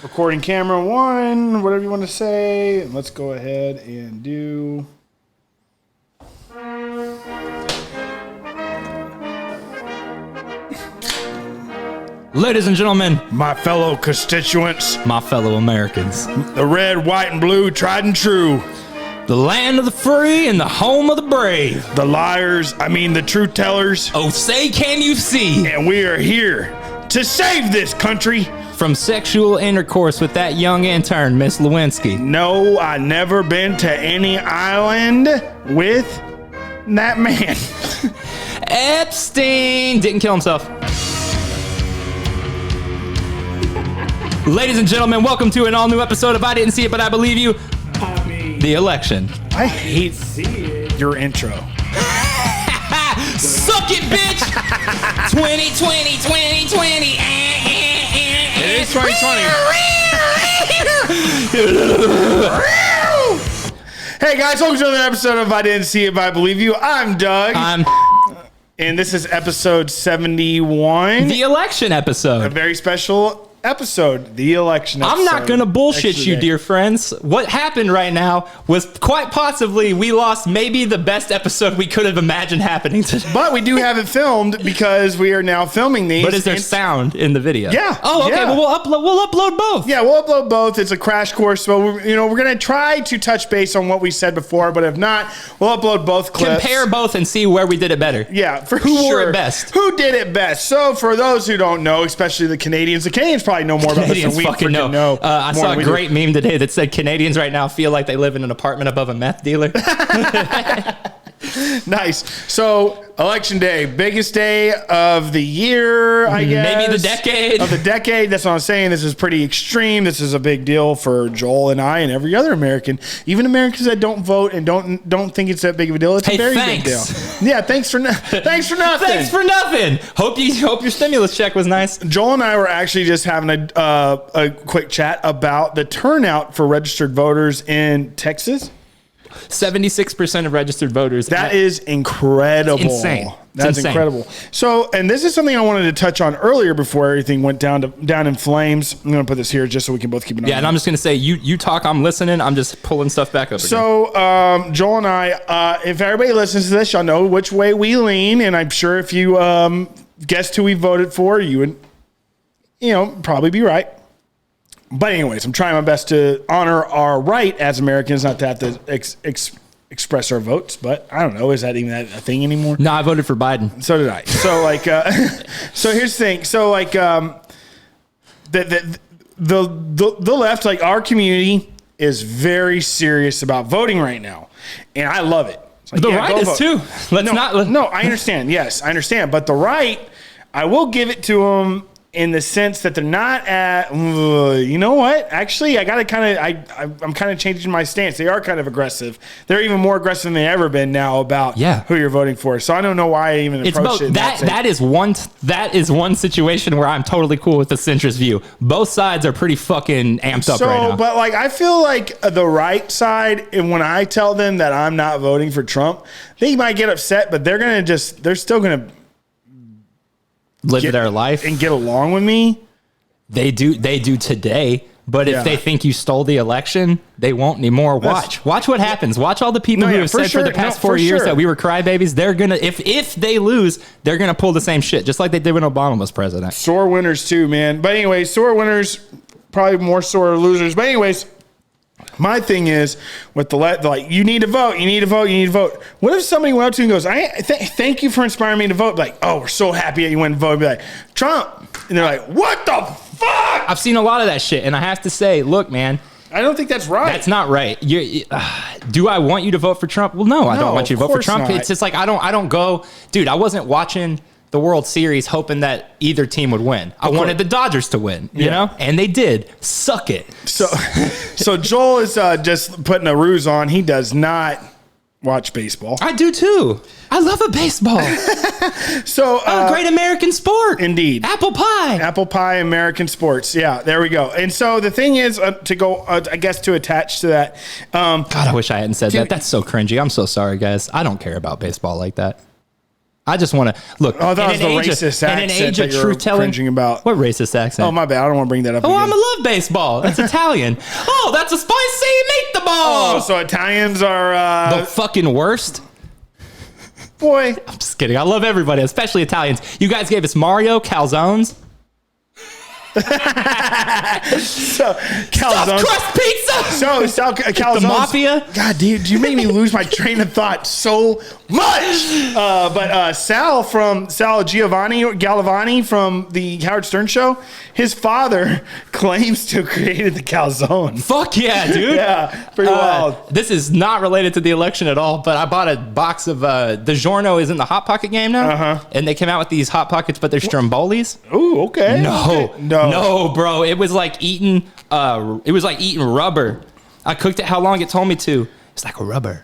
Recording camera one, whatever you want to say. Let's go ahead and do. Ladies and gentlemen, My fellow constituents, my fellow Americans, the red, white, and blue, tried and true. the land of the free and the home of the brave. The liars, the truth tellers. Oh, say can you see? And we are here to save this country. From sexual intercourse with that young intern, Miss Lewinsky. No, I never been to any island with that man. Epstein didn't kill himself. Ladies and gentlemen, welcome to an all-new episode of I Didn't See It, But I Believe You. The election. I hate your intro. Suck it, bitch! 2020, 2020. It is 2020. Hey guys, welcome to another episode of I Didn't See It, But I Believe You. I'm Doug. And this is episode 71. The election episode. A very special episode, the election episode. I'm not going to bullshit you, dear friends. What happened right now was quite possibly we lost maybe the best episode we could have imagined happening today. But we do have it filmed because we are now filming these. But is there sound in the video? Yeah. Oh, okay. Yeah. Well, we'll upload both. Yeah, we'll upload both. It's a crash course. So, we're going to try to touch base on what we said before. But if not, we'll upload both clips. Compare both and see where we did it better. Yeah, for who sure. wore it best. Who did it best? So for those who don't know, especially the Canadians probably know more about this than we fucking know. I saw a great meme today that said Canadians right now feel like they live in an apartment above a meth dealer. Nice. So election day, biggest day of the year, I guess. Maybe the decade. Of the decade. That's what I'm saying. This is pretty extreme. This is a big deal for Joel and I and every other American. Even Americans that don't vote and don't think it's that big of a deal. It's a very big deal. Yeah, thanks for nothing. Thanks for nothing. Hope your stimulus check was nice. Joel and I were actually just having a quick chat about the turnout for registered voters in Texas. 76% of registered voters. That is incredible. It's insane. That's incredible. So, and this is something I wanted to touch on earlier before everything went down in flames. I'm going to put this here just so we can both keep an eye on it. Yeah, and I'm just going to say, you talk, I'm listening. I'm just pulling stuff back up again. So, Joel and I, if everybody listens to this, y'all know which way we lean. And I'm sure if you guessed who we voted for, you would, probably be right. But anyways, I'm trying my best to honor our right as Americans not to have to express our votes. But I don't know. Is that even a thing anymore? No, I voted for Biden. So did I. So so here's the thing. So the left, like our community, is very serious about voting right now, and I love it. Like, the right is too. No, I understand. Yes, I understand. But the right, I will give it to them. In the sense that they're not at, you know what? Actually, I'm kind of changing my stance. They are kind of aggressive. They're even more aggressive than they've ever been now about who you're voting for. So I don't know why I even approached it. That is one situation where I'm totally cool with the centrist view. Both sides are pretty fucking amped up right now. But I feel like the right side, and when I tell them that I'm not voting for Trump, they might get upset, but they're still gonna live their life and get along with me. They do today, but if they think you stole the election, they won't anymore. Watch what happens. Watch all the people who have said for the past 4 years that we were crybabies. They're gonna, if they lose, they're gonna pull the same shit, just like they did when Obama was president. Sore winners too, man. But anyways, sore winners, probably more sore losers. But anyways, my thing is with the you need to vote, you need to vote, you need to vote. What if somebody went up to you and goes, thank you for inspiring me to vote? Like, oh, we're so happy that you went and voted. Be like, Trump. And they're like, what the fuck? I've seen a lot of that shit. And I have to say, look, man, I don't think that's right. That's not right. Do I want you to vote for Trump? Well, no, I don't want you to vote for Trump. Not. It's just like, I don't go, dude, I wasn't watching the World Series hoping that either team would win. I wanted the Dodgers to win, you know, and they did. Suck it. So Joel is just putting a ruse on. He does not watch baseball. I do too. I love a baseball. So a great American sport. Indeed. Apple pie, American sports. Yeah, there we go. And so the thing is to go, I guess, to attach to that. God, I wish I hadn't said that. That's so cringy. I'm so sorry, guys. I don't care about baseball like that. I just want to look. Oh, that was the racist accent. In an age of truth telling, about what racist accent? Oh, my bad. I don't want to bring that up. Oh, again. I love baseball. That's Italian. Oh, that's a spicy meatball. Oh, so Italians are the fucking worst. Boy, I'm just kidding. I love everybody, especially Italians. You guys gave us Mario calzones. So calzones, crust pizza. So calzones. The mafia. God, dude, you made me lose my train of thought so much. But Sal Galvani from the Howard Stern show, his father claims to have created the calzone. Fuck yeah, dude. Yeah, pretty wild. This is not related to the election at all, but I bought a box of DiGiorno is in the Hot Pocket game now, and they came out with these Hot Pockets, but they're Strombolis. Ooh, okay. No, bro. It was like eating rubber. I cooked it how long it told me to. It's like a rubber.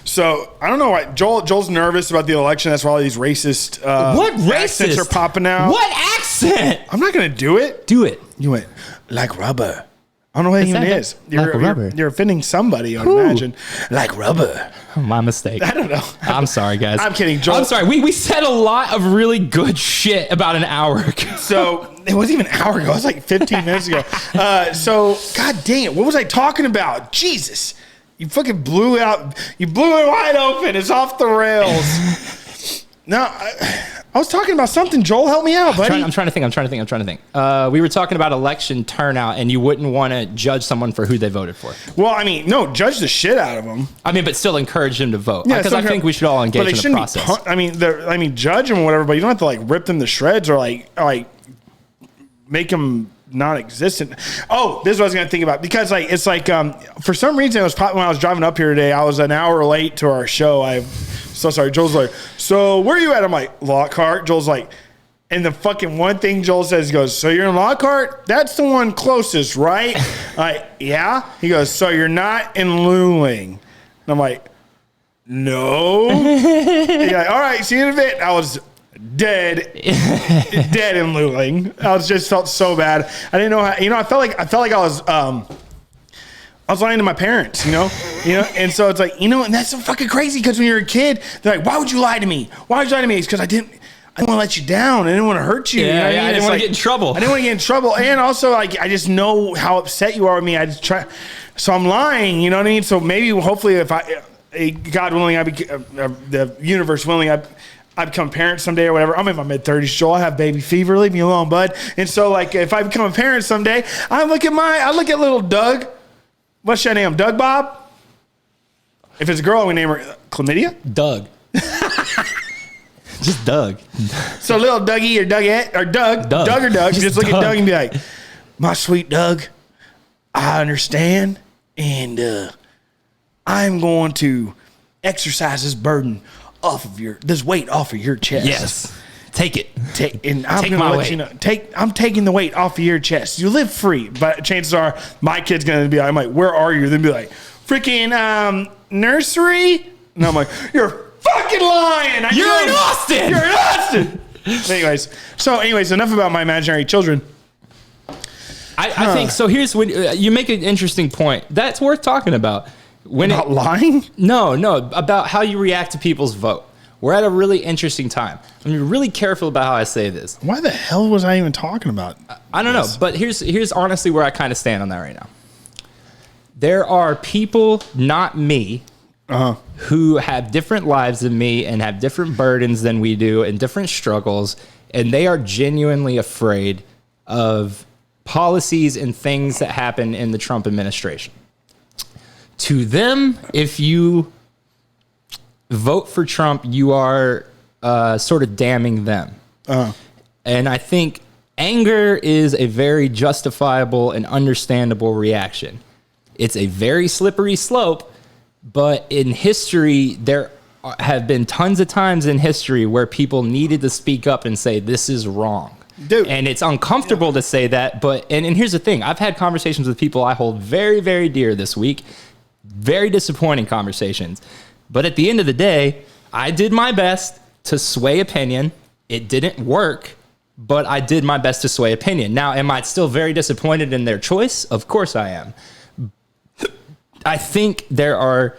So I don't know why Joel's nervous about the election. That's why all these racist accents are popping out. What accent? I'm not gonna do it. Do it. You went like rubber. I don't know what it even is. You're offending somebody, I would imagine. Like rubber. My mistake. I don't know. I'm sorry, guys. I'm kidding, Joel. I'm sorry. We said a lot of really good shit about an hour ago. So it wasn't even an hour ago. It was like 15 minutes ago. So God dang it. What was I talking about? Jesus. You fucking blew it out. You blew it wide open. It's off the rails. No, I was talking about something. Joel, help me out, buddy. I'm trying to think. We were talking about election turnout, and you wouldn't want to judge someone for who they voted for. Well, I mean, no, judge the shit out of them. I mean, but still encourage them to vote. Because I think we should all engage in the process. Judge them or whatever, but you don't have to like rip them to shreds or like make them non-existent. Oh, this is what I was going to think about, because like it's like for some reason it was when I was driving up here today, I was an hour late to our show. I'm so sorry. Joel's like, so where are you at? I'm like, Lockhart. Joel's like, and the fucking one thing Joel says, he goes, so you're in Lockhart? That's the one closest, right? Like, yeah. He goes, so you're not in Luling? And I'm like, no. He's like, all right, see you in a bit. I was dead in Luling. I just felt so bad. I didn't know how. I felt like I was lying to my parents. And so it's like, and that's so fucking crazy, because when you're a kid, they're like, why would you lie to me? Why would you lie to me? It's because I didn't want to let you down. I didn't want to hurt you. I didn't want to get in trouble. I didn't want to get in trouble, and also like I just know how upset you are with me. I just try, so I'm lying. You know what I mean? So maybe, hopefully, if God willing, the universe willing, I become a parent someday or whatever. I'm in my mid-30s, Joel. I have baby fever. Leave me alone, bud. And so, like, if I become a parent someday, I look at little Doug. What should I name him? Doug Bob? If it's a girl, I'm going to name her Chlamydia? Doug. Just Doug. So little Dougie or Dougette or Doug or Doug. Just look at Doug and be like, my sweet Doug, I understand. And I'm going to exercise this burden this weight off of your chest. Yes. Take it. And I'm going to let you know. I'm taking the weight off of your chest. You live free. But chances are my kid's going to be like, I'm like, where are you? Then be like, freaking nursery? And I'm like, you're fucking lying. You're in Austin. You're in Austin. Anyways, enough about my imaginary children. I think so. Here's when you make an interesting point. That's worth talking about. About lying? No, about how you react to people's vote. We're at a really interesting time. I'm really careful about how I say this. Why the hell was I even talking about I don't know, but here's honestly where I kind of stand on that right now. There are people, not me, who have different lives than me and have different burdens than we do and different struggles, and they are genuinely afraid of policies and things that happen in the Trump administration. To them, if you vote for Trump, you are sort of damning them. And I think anger is a very justifiable and understandable reaction. It's a very slippery slope, but in history, there have been tons of times in history where people needed to speak up and say, this is wrong. Dude. And it's uncomfortable to say that, but and here's the thing. I've had conversations with people I hold very, very dear this week. Very disappointing conversations. But at the end of the day, I did my best to sway opinion. It didn't work, but I did my best to sway opinion. Now, am I still very disappointed in their choice? Of course I am. I think there are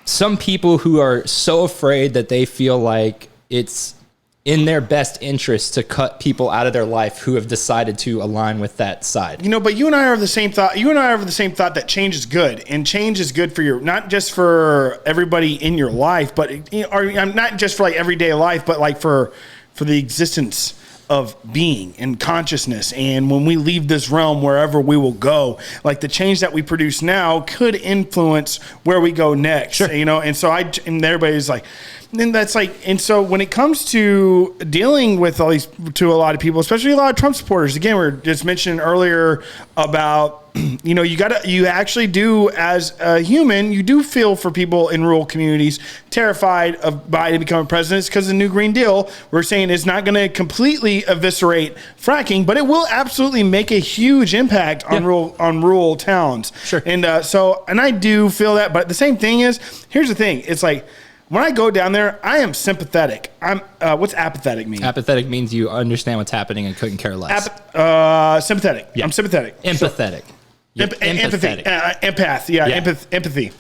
some people who are so afraid that they feel like it's in their best interest to cut people out of their life who have decided to align with that side. But you and I are of the same thought. You and I are of the same thought that change is good, and change is good for not just for everybody in your life, but or not just for like everyday life, but like for the existence of being and consciousness. And when we leave this realm, wherever we will go, like the change that we produce now could influence where we go next. Sure. And so and everybody's like. And that's like, and so when it comes to dealing with all these, to a lot of people, especially a lot of Trump supporters, again, we were just mentioning earlier about, you actually do, as a human, you do feel for people in rural communities terrified of Biden becoming president because the new Green Deal, we're saying, is not going to completely eviscerate fracking, but it will absolutely make a huge impact on rural towns. Sure. And and I do feel that, but the same thing is, here's the thing, it's like, when I go down there, I am sympathetic. What's apathetic mean? Apathetic means you understand what's happening and couldn't care less. Sympathetic. Yeah. I'm sympathetic. Empathetic. Empathy. Empath. Yeah. Yeah. Empathy.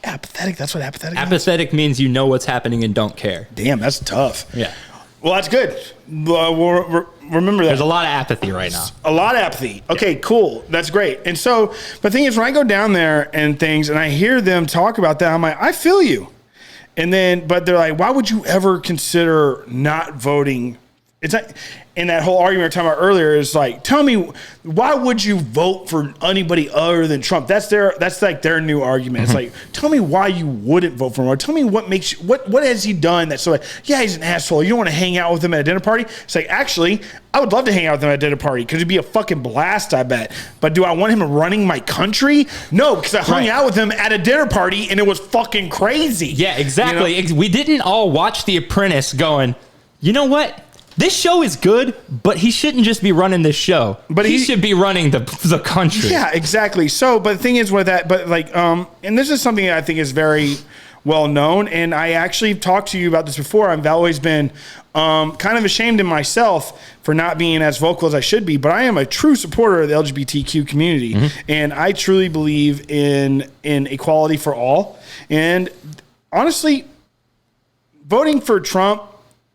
Apathetic. That's what apathetic means. Apathetic means you know what's happening and don't care. Damn, that's tough. Yeah. Well, that's good. Remember that. There's a lot of apathy right now. A lot of apathy. Okay, cool. That's great. And so, but the thing is, when I go down there and things, and I hear them talk about that, I'm like, I feel you. And then, but they're like, why would you ever consider not voting? It's like, and that whole argument we were talking about earlier is like, tell me, why would you vote for anybody other than Trump? That's like their new argument. It's like, tell me why you wouldn't vote for him, or tell me what makes you, what has he done that's so like, yeah, he's an asshole. You don't want to hang out with him at a dinner party. It's like, actually, I would love to hang out with him at a dinner party because it'd be a fucking blast, I bet. But do I want him running my country? No, because I hung out with him at a dinner party and it was fucking crazy. Yeah, exactly. We didn't all watch The Apprentice going, you know what? This show is good, but he shouldn't just be running this show. But he should be running the country. Yeah, exactly. So, but the thing is with that, but like, and this is something that I think is very well known. And I actually talked to you about this before. I've always been kind of ashamed in myself for not being as vocal as I should be, but I am a true supporter of the LGBTQ community. And I truly believe in equality for all. And honestly, voting for Trump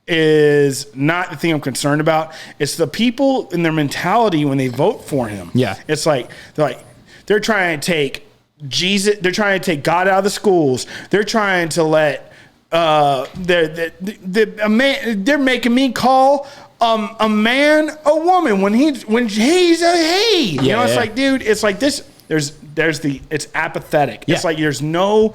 is not the thing I'm concerned about. It's the people in their mentality when they vote for him. Yeah. It's like, they're trying to take Jesus, they're trying to take God out of the schools. They're trying to let, they're making me call a man a woman when he's a he. You know, it's like, dude, it's like this, it's apathetic. Yeah. It's like there's no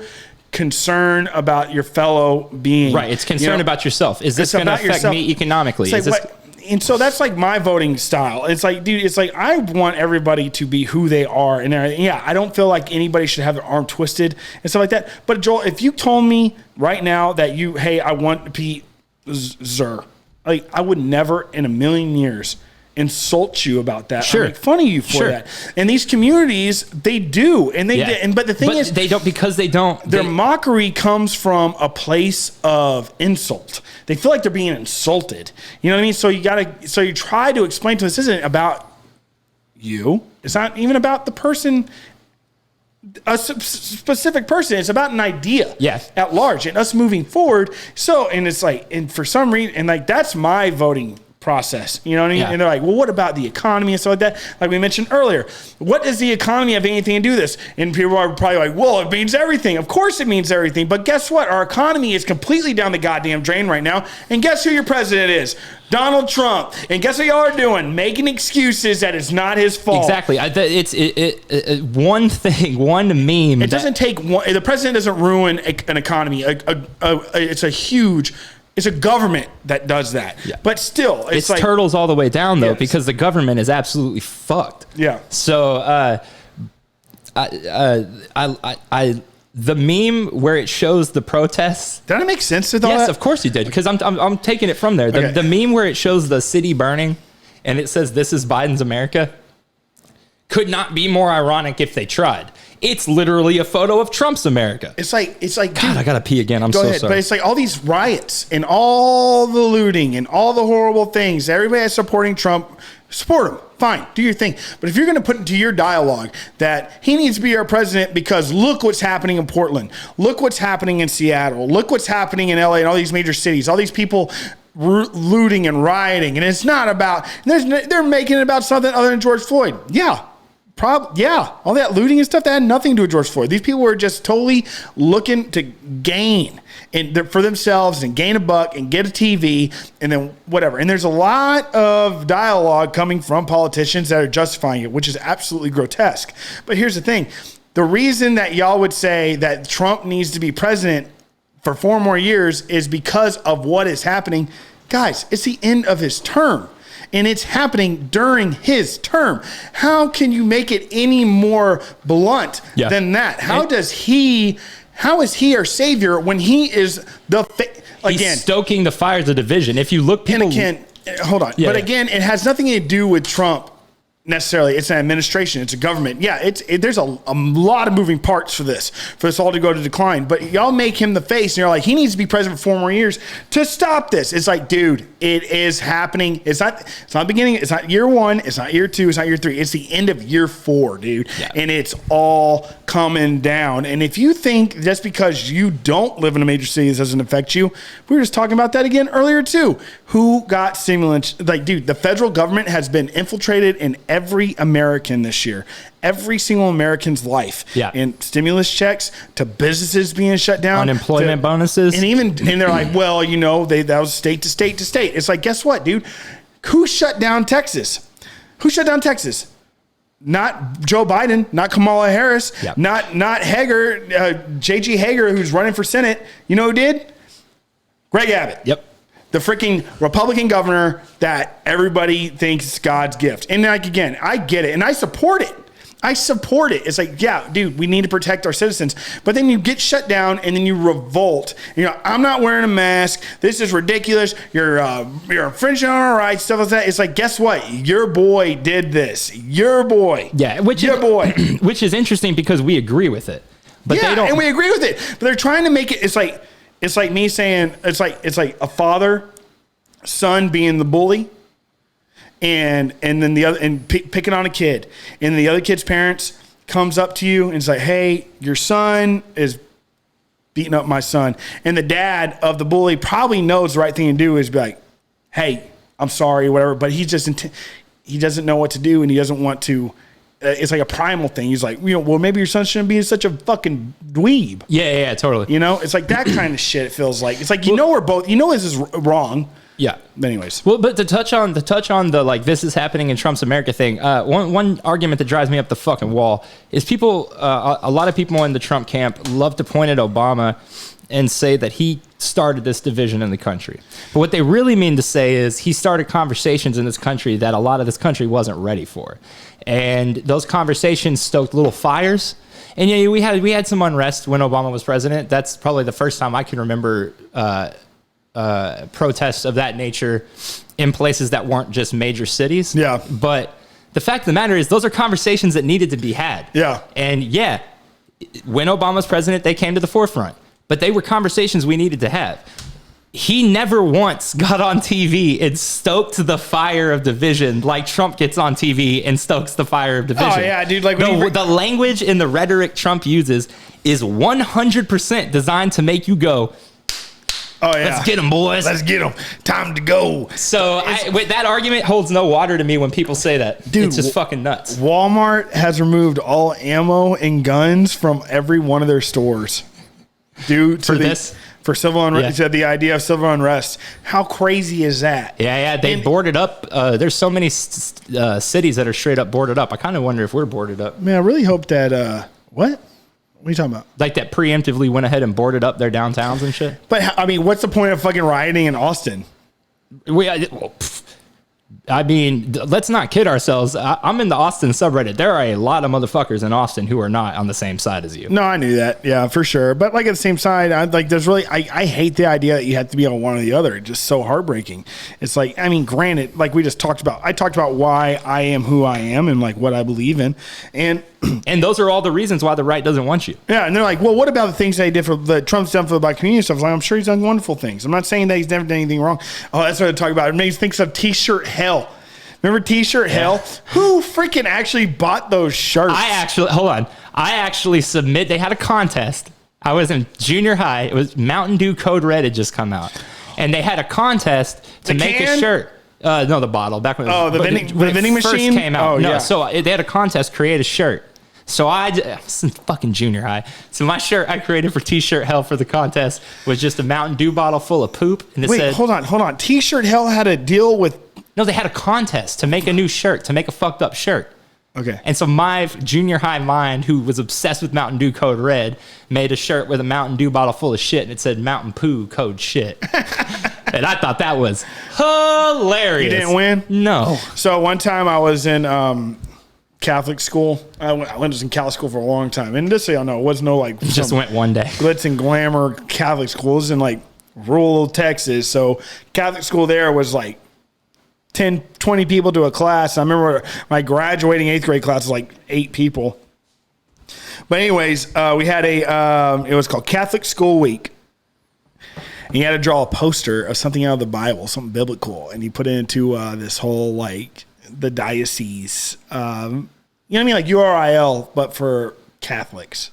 concern about your fellow being. Right. It's concern about yourself. Is this going to affect me economically? It's like, and so that's like my voting style. It's like, dude, it's like I want everybody to be who they are. And yeah, I don't feel like anybody should have their arm twisted and stuff like that. But Joel, if you told me right now that hey, I want Pete Zer, like I would never in a million years insult you about that. Sure. I make fun of you for that. And these communities, they do. And but the thing is, they don't, because they don't. Their mockery comes from a place of insult. They feel like they're being insulted. You know what I mean? So you try to explain to them, this isn't about you. It's not even about the person, a specific person. It's about an idea at large and us moving forward. So, and it's like, and for some reason, and like, that's my voting process. You know what I mean? Yeah. And they're like, well, what about the economy and stuff like that? Like we mentioned earlier, what does the economy have anything to do with this? And people are probably like, well, it means everything. Of course it means everything. But guess what? Our economy is completely down the goddamn drain right now. And guess who your president is? Donald Trump. And guess what y'all are doing? Making excuses that it's not his fault. Exactly. One thing, one meme. It doesn't take one. The president doesn't ruin an economy. It's a government that does that. Yeah. But still, it's like turtles all the way down though, because the government is absolutely fucked. Yeah. So, the meme where it shows the protests. Did that make sense to all that? Yes, of course you did, because I'm taking it from there. The meme where it shows the city burning and it says, "This is Biden's America," could not be more ironic if they tried. It's literally a photo of Trump's America. It's like, God, dude, I gotta pee again. I'm so sorry. But it's like all these riots and all the looting and all the horrible things. Everybody that's supporting Trump Support him. Fine. Do your thing. But if you're going to put into your dialogue that he needs to be our president because look what's happening in Portland. Look what's happening in Seattle. Look what's happening in LA and all these major cities. All these people looting and rioting. And it's not about, they're making it about something other than George Floyd. Yeah. All that looting and stuff, that had nothing to do with George Floyd. These people were just totally looking to gain for themselves and gain a buck and get a TV and then whatever. And there's a lot of dialogue coming from politicians that are justifying it, which is absolutely grotesque. But here's the thing. The reason that y'all would say that Trump needs to be president for 4 more years is because of what is happening. Guys, it's the end of his term. And it's happening during his term. How can you make it any more blunt than that? How is he our savior when he is he's stoking the fires of division? If you look, people... hold on. But again, it has nothing to do with Trump necessarily. It's an administration. It's a government. Yeah, there's a lot of moving parts for this all to go to decline. But y'all make him the face, and you're like, he needs to be president for 4 more years to stop this. It's like, dude, it is happening. It's not beginning. It's not year 1. It's not year 2. It's not year 3. It's the end of year 4, dude. Yeah. And it's all coming down. And if you think just because you don't live in a major city, this doesn't affect you, we were just talking about that again earlier too. Who got stimulants? Like, dude, the federal government has been infiltrated in every American this year, every single American's life. Yeah. And stimulus checks to businesses being shut down, unemployment bonuses. And they're like, well, that was state to state to state. It's like, guess what, dude? Who shut down Texas? Not Joe Biden, not Kamala Harris, not Hager, J.G. Hager, who's running for Senate. You know who did? Greg Abbott. Yep. The freaking Republican governor that everybody thinks is God's gift. And like, again, I get it. And I support it. It's like, yeah, dude, we need to protect our citizens. But then you get shut down and then you revolt. I'm not wearing a mask. This is ridiculous. You're infringing on our rights, stuff like that. It's like, guess what? Your boy did this. Your boy. Yeah, which is interesting because we agree with it. But they don't. And we agree with it. But they're trying to make it, it's like me saying, it's like a father, son being the bully. And then the other, and picking on a kid, and the other kid's parents comes up to you and it's like, hey, your son is beating up my son. And the dad of the bully probably knows the right thing to do is be like, hey, I'm sorry, whatever. But he doesn't know what to do, and he doesn't want to. It's like a primal thing. He's like, well, maybe your son shouldn't be such a fucking dweeb. Yeah, totally. It's like that kind of shit. It feels like it's like we're both. This is wrong. Yeah. Anyways. Well, but to touch on the like this is happening in Trump's America thing. One argument that drives me up the fucking wall is people. A lot of people in the Trump camp love to point at Obama and say that he started this division in the country. But what they really mean to say is he started conversations in this country that a lot of this country wasn't ready for, and those conversations stoked little fires. And yeah, we had some unrest when Obama was president. That's probably the first time I can remember. Protests of that nature in places that weren't just major cities. Yeah. But the fact of the matter is those are conversations that needed to be had. Yeah. And yeah, when Obama was president, they came to the forefront, but they were conversations we needed to have. He never once got on TV and stoked the fire of division like Trump gets on TV and stokes the fire of division. Oh yeah, dude. Like the language and the rhetoric Trump uses is 100% designed to make you go, oh, yeah. Let's get them, boys. Let's get them. Time to go. So with that argument holds no water to me when people say that. Dude, it's just fucking nuts. Walmart has removed all ammo and guns from every one of their stores. For civil unrest, the idea of civil unrest. How crazy is that? Yeah. They boarded up. There's so many cities that are straight up boarded up. I kind of wonder if we're boarded up. Man, I really hope that, what? What are you talking about? Like that preemptively went ahead and boarded up their downtowns and shit? But, I mean, what's the point of fucking rioting in Austin? I mean, let's not kid ourselves. I'm in the Austin subreddit. There are a lot of motherfuckers in Austin who are not on the same side as you. No, I knew that. Yeah, for sure. But like at the same side, I hate the idea that you have to be on one or the other. It's just so heartbreaking. It's like, I mean, granted, like we just talked about, I talked about why I am who I am and like what I believe in. And those are all the reasons why the right doesn't want you. Yeah. And they're like, well, what about the things that he did that Trump's done for the black community stuff? Like, I'm sure he's done wonderful things. I'm not saying that he's never done anything wrong. Oh, that's what I'm talking about. It makes me think of t-shirt hell. Remember T-shirt hell? Who freaking actually bought those shirts? I actually they had a contest. I was in junior high. It was Mountain Dew Code Red had just come out. And they had a contest to make a shirt. No, the bottle. Back when the vending machine came out. So they had a contest, create a shirt. So I was in fucking junior high. So my shirt I created for T-shirt hell for the contest was just a Mountain Dew bottle full of poop. And it said, hold on. T-shirt hell had a deal with. No, they had a contest to make a new shirt, to make a fucked up shirt. Okay. And so my junior high mind, who was obsessed with Mountain Dew Code Red, made a shirt with a Mountain Dew bottle full of shit, and it said Mountain Poo Code Shit. And I thought that was hilarious. You didn't win? No. So one time I was in Catholic school. I was in Catholic school for a long time. And just so y'all know, it was no like... Just went one day. Glitz and glamour Catholic school. It was in like rural Texas. So Catholic school there was like 10, 20 people to a class. I remember my graduating 8th grade class was like 8 people. But anyways, we had it was called Catholic School Week. And you had to draw a poster of something out of the Bible, something biblical. And you put it into this whole, like, the diocese. You know what I mean? Like URIL, but for Catholics.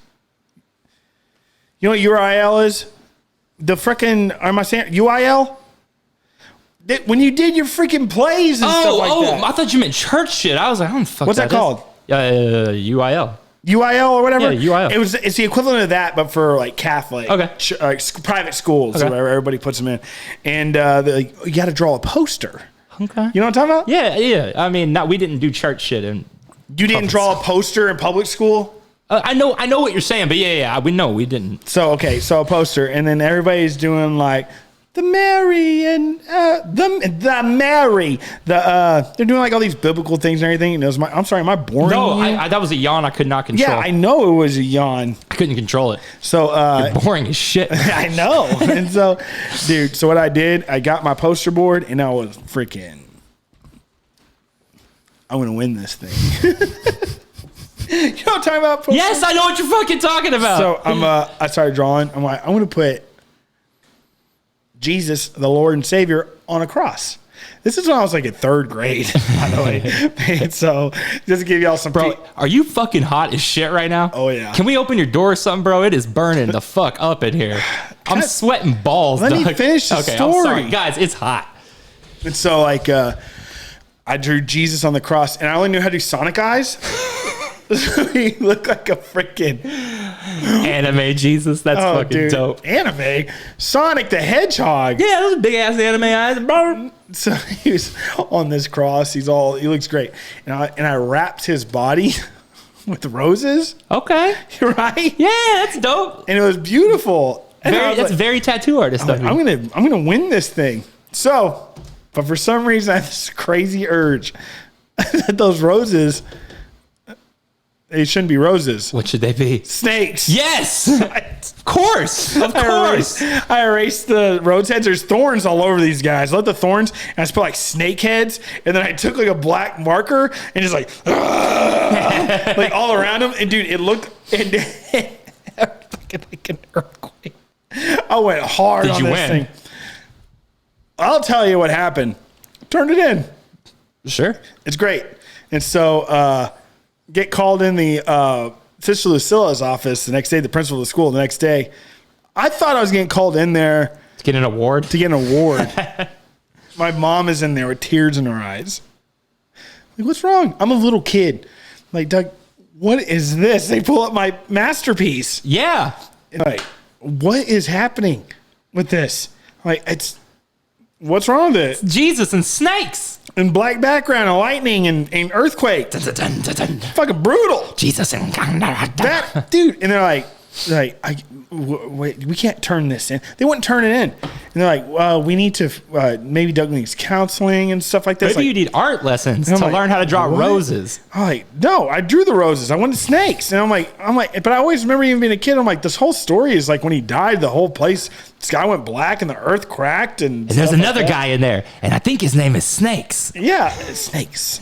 You know what URIL is? The frickin', am I saying UIL? When you did your freaking plays and stuff like that. I thought you meant church shit. I was like, I don't fuck What's that called? UIL. UIL or whatever? Yeah, UIL. It's the equivalent of that, but for like Catholic, private schools, where everybody puts them in. And you got to draw a poster. Okay. You know what I'm talking about? Yeah. I mean, we didn't do church shit. You didn't draw a poster in public school? I know what you're saying, but we didn't. So a poster, and then everybody's doing like, the Mary and the Mary. They're doing like all these biblical things and everything. And it was am I boring? No, that was a yawn I could not control. Yeah, I know it was a yawn. I couldn't control it. So you're boring as shit. I know. And so, dude, so what I did, I got my poster board and I was freaking, I'm gonna win this thing. You know what I'm talking about? Yes, I know what you're fucking talking about. So I started drawing. I'm like, I'm gonna put Jesus, the Lord and Savior, on a cross. This is when I was like in 3rd grade, by the way. And so just to give y'all some... Bro, are you fucking hot as shit right now? Oh, yeah. Can we open your door or something, bro? It is burning the fuck up in here. I'm sweating balls, Let me finish the story. I'm sorry. Guys, it's hot. And so, like, I drew Jesus on the cross, and I only knew how to do Sonic eyes. So he looked like a freaking... Anime Jesus, that's fucking dope. Anime? Sonic the Hedgehog. Yeah, those big ass anime eyes, bro. So he was on this cross. He looks great. And I wrapped his body with roses. Okay. Right? Yeah, that's dope. And it was beautiful. And that's very tattoo artist stuff. I'm gonna win this thing. So, but for some reason I have this crazy urge that those roses, they shouldn't be roses. What should they be? Snakes. Yes! Of course. I erased the rose heads. There's thorns all over these guys. I let the thorns, and I just put like snake heads, and then I took like a black marker and just like all around them. And dude, it looked like an earthquake. I went hard on this thing. I'll tell you what happened. Turned it in. Sure. It's great. And so get called in the Sister Lucilla's office the next day, the principal of the school the next day. I thought I was getting called in there. To get an award? To get an award. My mom is in there with tears in her eyes. Like, what's wrong? I'm a little kid. I'm like, Doug, what is this? They pull up my masterpiece. Yeah. And like, what is happening with this? Like, what's wrong with it? It's Jesus and snakes. And black background and lightning and earthquake. Dun, dun, dun, dun. Fucking brutal. Jesus and that dude. And they're like, wait, we can't turn this in. They wouldn't turn it in. And they're like, well, we need to maybe Doug needs counseling and stuff like this. Maybe you need art lessons to learn how to draw roses. I'm like, no, I drew the roses. I wanted snakes. And I'm like, but I always remember even being a kid. I'm like, this whole story is like when he died, the whole place, the sky went black and the earth cracked. And there's another guy in there. And I think his name is Snakes. Yeah, snakes.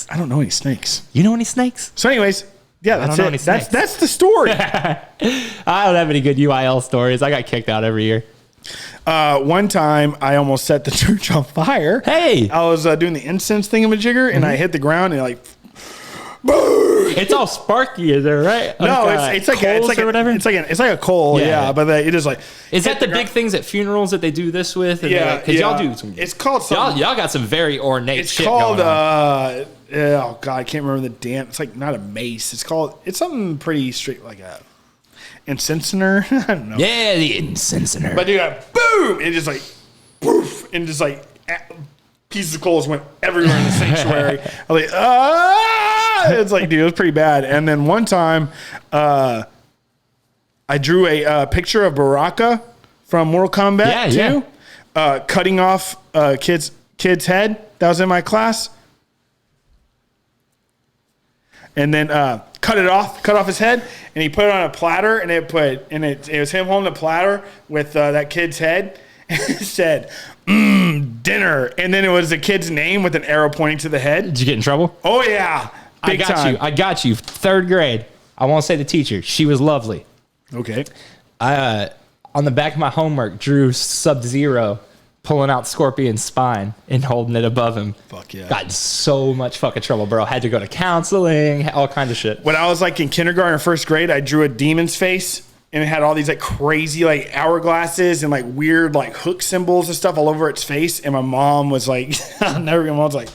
I don't know any snakes. You know any snakes? So anyways, yeah, that's it. That's the story. I don't have any good UIL stories. I got kicked out every year. One time, I almost set the church on fire. Hey! I was doing the incense thingamajigger, and I hit the ground, and like, boom! It's all sparky, is it right? No, it's like a coal, yeah. But it is like. Is that the big things at funerals that they do this with? And yeah, because y'all do some. It's called something. Y'all got some very ornate. It's shit called. going on. Oh God, I can't remember the dance. It's like not a mace. It's something pretty straight, like a incensioner. I don't know. Yeah, the incensioner. But dude, boom! And just like poof, and just like pieces of coals went everywhere in the sanctuary. I was like, it's like, dude, it was pretty bad. And then one time, I drew a picture of Baraka from Mortal Kombat 2, cutting off kid's head. That was in my class. And then cut off his head, and he put it on a platter, and it was him holding the platter with that kid's head, and it said, dinner. And then it was the kid's name with an arrow pointing to the head. Did you get in trouble? Oh yeah. Big time. I got you. 3rd grade. I won't say the teacher. She was lovely. Okay. I on the back of my homework drew Sub-Zero pulling out Scorpion's spine and holding it above him. Fuck yeah. Got in so much fucking trouble, bro. Had to go to counseling, all kinds of shit. When I was like in kindergarten or 1st grade, I drew a demon's face, and it had all these like crazy like hourglasses and like weird like hook symbols and stuff all over its face. And my mom was like, my mom was like,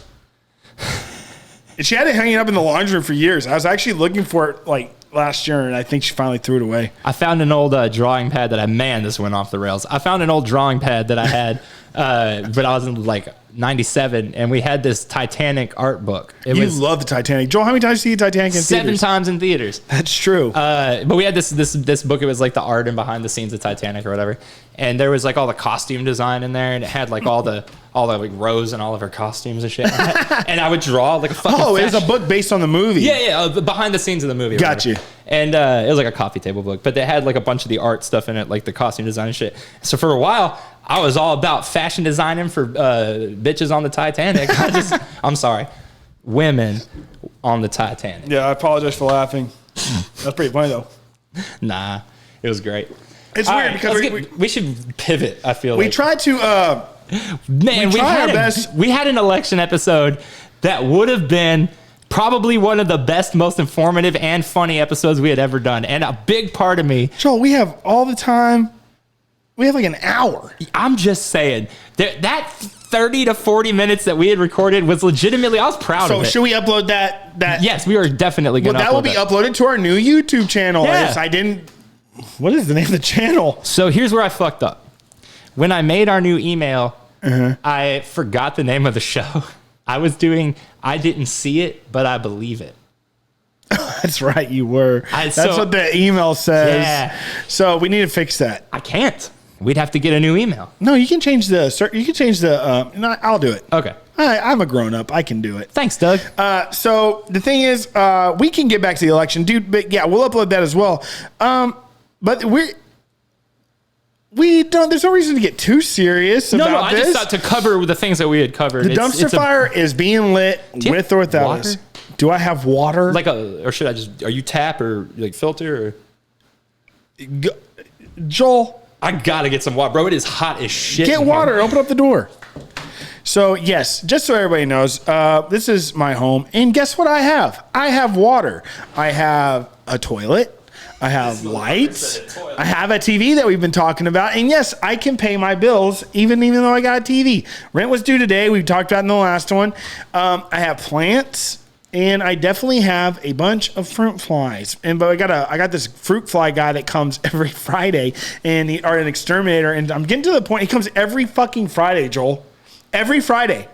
and she had it hanging up in the laundry room for years. I was actually looking for it like last year, and I think she finally threw it away. I found an old drawing pad this went off the rails. I found an old drawing pad that I had, but I was in like 97, and we had this Titanic art book. You love the Titanic. Joel, how many times did you see the Titanic in theaters? 7 times in theaters. That's true. But we had this book. It was like the art and behind the scenes of Titanic or whatever. And there was like all the costume design in there, and it had like all the like Rose and all of her costumes and shit. And I would draw like a fucking. Oh, it was a book based on the movie. Yeah, behind the scenes of the movie. Got you. And it was like a coffee table book, but they had like a bunch of the art stuff in it, like the costume design and shit. So for a while, I was all about fashion designing for bitches on the Titanic. I'm sorry, women on the Titanic. Yeah, I apologize for laughing. That's pretty funny though. Nah, it was great. It's weird because we should pivot. I feel we tried to. We had an election episode that would have been probably one of the best, most informative and funny episodes we had ever done. And a big part of me, Joel, we have all the time. We have like an hour. I'm just saying that 30 to 40 minutes that we had recorded was legitimately, I was proud of it. So should we upload that? Yes, we are definitely going to upload that. That will be uploaded to our new YouTube channel. Yeah. What is the name of the channel? So here's where I fucked up. When I made our new email, I forgot the name of the show. I didn't see it, but I believe it. That's right, you were. That's what the email says. Yeah. So we need to fix that. I can't. We'd have to get a new email. No, you can change the. I'll do it. Okay. I'm a grown up. I can do it. Thanks, Doug. So the thing is, we can get back to the election, dude. But yeah, we'll upload that as well. But we don't. There's no reason to get too serious about this. I just thought to cover the things that we had covered. The dumpster fire is being lit with or without us. Do I have water? Or should I just? Are you tap or like filter? Or? Joel, I gotta get some water, bro. It is hot as shit. Get water. Open up the door. So yes, just so everybody knows, this is my home, and guess what I have? I have water. I have a toilet. I have lights. I have a TV that we've been talking about. And yes, I can pay my bills even though I got a TV. Rent was due today. We've talked about in the last one. I have plants, and I definitely have a bunch of fruit flies. But I got this fruit fly guy that comes every Friday, and an exterminator. And I'm getting to the point, he comes every fucking Friday, Joel. Every Friday.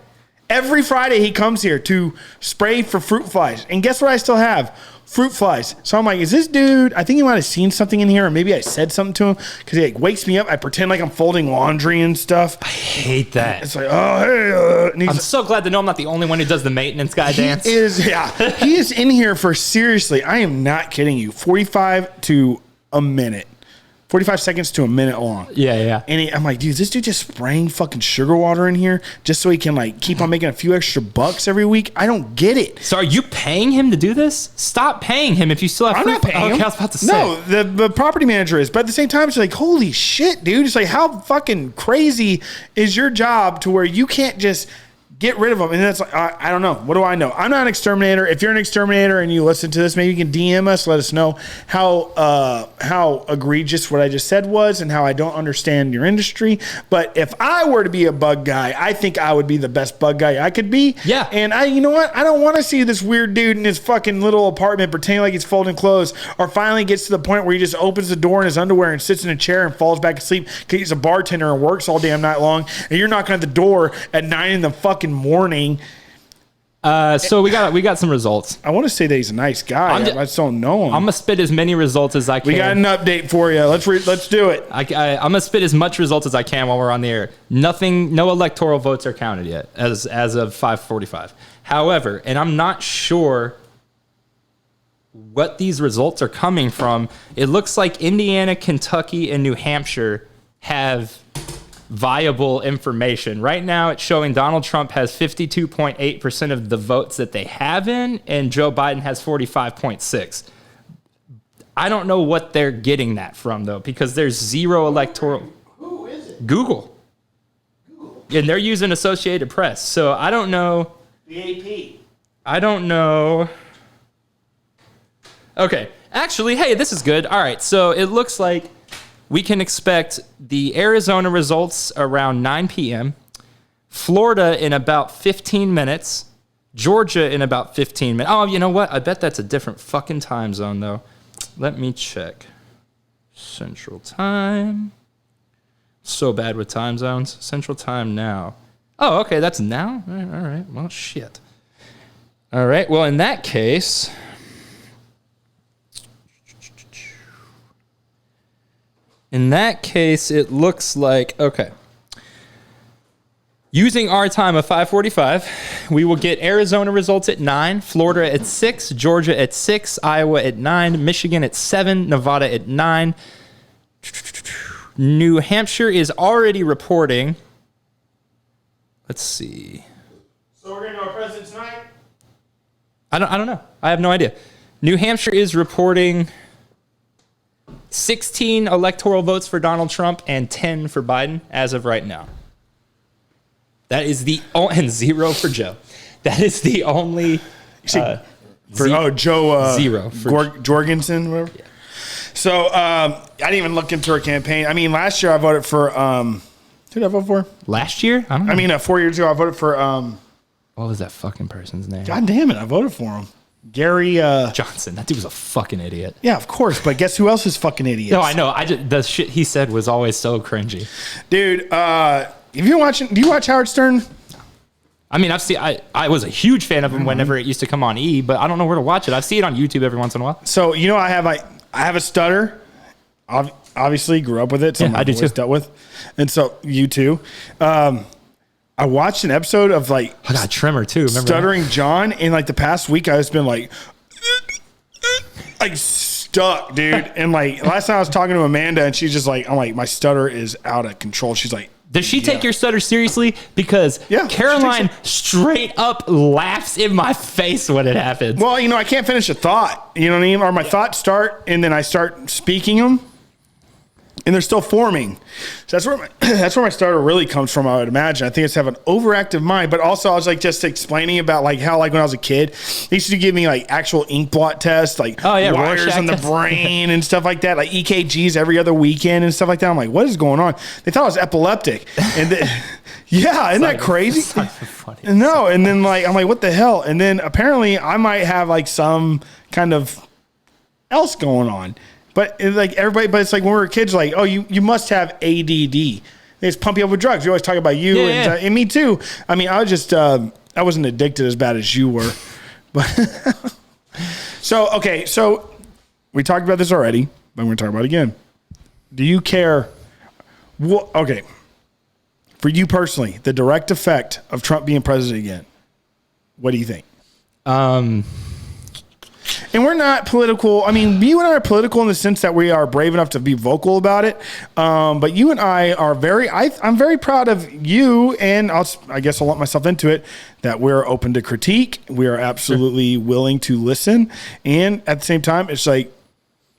Every Friday he comes here to spray for fruit flies. And guess what I still have? Fruit flies. So I'm like, is this dude, I think he might have seen something in here, or maybe I said something to him, because he like wakes me up. I pretend like I'm folding laundry and stuff. I hate that. It's like, oh, hey. I'm so glad to know I'm not the only one who does the maintenance guy dance. He is in here for, seriously, I am not kidding you, 45 to a minute. 45 seconds to a minute long. Yeah. And I'm like, dude, is this dude just spraying fucking sugar water in here just so he can like keep on making a few extra bucks every week? I don't get it. So are you paying him to do this? Stop paying him if you still have. I'm not paying him. I was about to say. No, the property manager is. But at the same time, it's like, holy shit, dude. It's like, how fucking crazy is your job to where you can't just get rid of them? And that's like, I don't know. What do I know? I'm not an exterminator. If you're an exterminator and you listen to this, maybe you can DM us, let us know how egregious what I just said was and how I don't understand your industry. But if I were to be a bug guy, I think I would be the best bug guy I could be. Yeah. And you know what? I don't want to see this weird dude in his fucking little apartment pretending like he's folding clothes, or finally gets to the point where he just opens the door in his underwear and sits in a chair and falls back asleep because he's a bartender and works all damn night long, and you're knocking at the door at 9 in the fucking morning. So we got some results. I want to say that he's a nice guy. I just don't know him. I'm gonna spit as many results as I can. We got an update for you. Let's do it. I'm gonna spit as much results as I can while we're on the air. No electoral votes are counted yet as of 5:45. However, and I'm not sure what these results are coming from. It looks like Indiana, Kentucky, and New Hampshire have viable information. Right now, it's showing Donald Trump has 52.8% of the votes that they have in, and Joe Biden has 45.6%. I don't know what they're getting that from, though, because there's zero electoral. Who is it? Google. And they're using Associated Press. So I don't know. The AP. I don't know. Okay. Actually, hey, this is good. All right. So it looks like we can expect the Arizona results around 9 p.m., Florida in about 15 minutes, Georgia in about 15 minutes. Oh, you know what? I bet that's a different fucking time zone, though. Let me check. Central Time. So bad with time zones. Central Time now. Oh, okay, that's now? All right. Well, shit. All right. Well, in that case, it looks like, okay. Using our time of 5:45, we will get Arizona results at 9, Florida at 6, Georgia at 6, Iowa at 9, Michigan at 7, Nevada at 9. New Hampshire is already reporting. Let's see. So we're going to know our president tonight? I don't know. I have no idea. New Hampshire is reporting 16 electoral votes for Donald Trump and 10 for Biden as of right now. That is and 0 for Joe. That is the only. Joe. 0 Jorgensen, whatever. Yeah. So I didn't even look into her campaign. I mean, last year I voted for. Who did I vote for? Last year? I don't know. I mean, 4 years ago I voted for. What was that fucking person's name? God damn it! I voted for him. Gary Johnson. That dude was a fucking idiot. Yeah, of course. But guess who else is fucking idiots? No, I know. The shit he said was always so cringy. Dude, if you're watching, do you watch Howard Stern? I mean, I was a huge fan of him whenever it used to come on E, but I don't know where to watch it. I see it on YouTube every once in a while. So, you know, I have a stutter. Obviously, grew up with it. So yeah, I do too. Dealt with. And so, you too. I watched an episode of like I got a tremor too. Remember Stuttering that? John. In like the past week, I've just been like stuck, dude. And like last time I was talking to Amanda, and she's just like, I'm like, my stutter is out of control. She's like, does she take your stutter seriously? Because Caroline straight up laughs in my face when it happens. Well, you know, I can't finish a thought. You know what I mean? Or my thoughts start, and then I start speaking them. And they're still forming. So that's where my stutter really comes from, I would imagine. I think it's have an overactive mind. But also I was like just explaining about like how like when I was a kid, they used to give me like actual ink blot tests, like wires in the brain and stuff like that, like EKGs every other weekend and stuff like that. I'm like, what is going on? They thought I was epileptic. And yeah, isn't that crazy? No, and then like I'm like, what the hell? And then apparently I might have like some kind of else going on. But like everybody, but it's like when we were kids, like, oh, you must have ADD. They just pump you up with drugs. You always talk about you and me too. I mean, I was just I wasn't addicted as bad as you were. But so we talked about this already, but we're going to talk about it again. Do you care? Okay, for you personally, the direct effect of Trump being president again. What do you think? And we're not political. I mean, you and I are political in the sense that we are brave enough to be vocal about it. But you and I are I'm very proud of you, and I guess I'll let myself into it, that we're open to critique. We are absolutely willing to listen. And at the same time, it's like,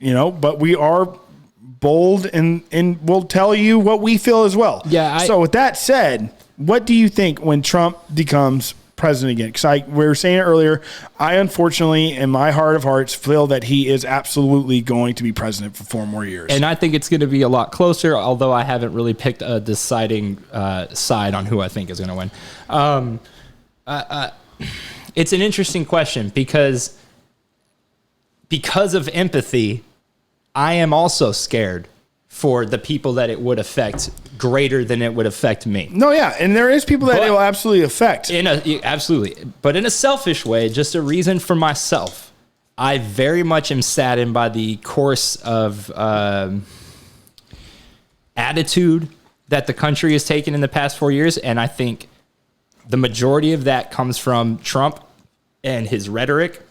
but we are bold and we'll tell you what we feel as well. Yeah. So with that said, what do you think when Trump becomes president again? Because we were saying it earlier, I unfortunately, in my heart of hearts, feel that he is absolutely going to be president for 4 more years. And I think it's going to be a lot closer, although I haven't really picked a deciding side on who I think is going to win. It's an interesting question because of empathy, I am also scared for the people that it would affect greater than it would affect me. No, yeah. And there is people that it will absolutely affect. Absolutely. But in a selfish way, just a reason for myself, I very much am saddened by the course of attitude that the country has taken in the past 4 years. And I think the majority of that comes from Trump and his rhetoric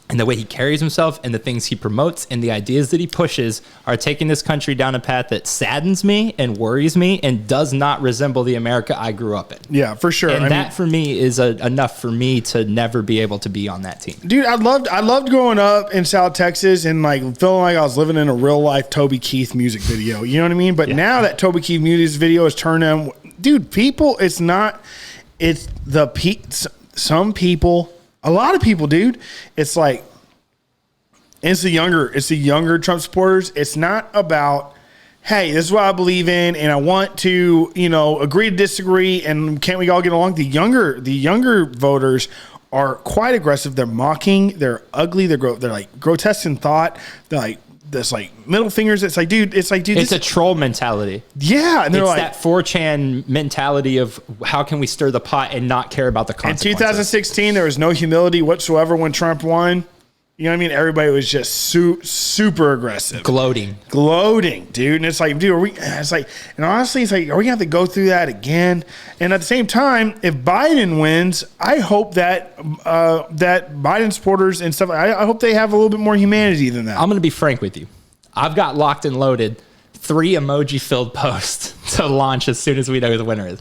and the way he carries himself and the things he promotes and the ideas that he pushes are taking this country down a path that saddens me and worries me and does not resemble the America I grew up in. Yeah, for sure. And that for me is enough for me to never be able to be on that team. Dude, I loved growing up in South Texas and like feeling like I was living in a real life Toby Keith music video. You know what I mean? But now that Toby Keith music video is turned on, dude, some people, a lot of people, dude, it's like, it's the younger Trump supporters. It's not about, hey, this is what I believe in, and I want to, agree to disagree, and can't we all get along? The younger voters are quite aggressive. They're mocking. They're ugly. They're like grotesque in thought. They're like this, like middle fingers. It's like, dude. It's a troll mentality. Yeah, and it's like that 4chan mentality of how can we stir the pot and not care about the consequences. In 2016, there was no humility whatsoever when Trump won. You know what I mean? Everybody was just super aggressive. Gloating, dude. And it's like, dude, and honestly, it's like, are we going to have to go through that again? And at the same time, if Biden wins, I hope that Biden supporters and stuff, I hope they have a little bit more humanity than that. I'm going to be frank with you. I've got locked and loaded 3 emoji-filled posts to launch as soon as we know who the winner is.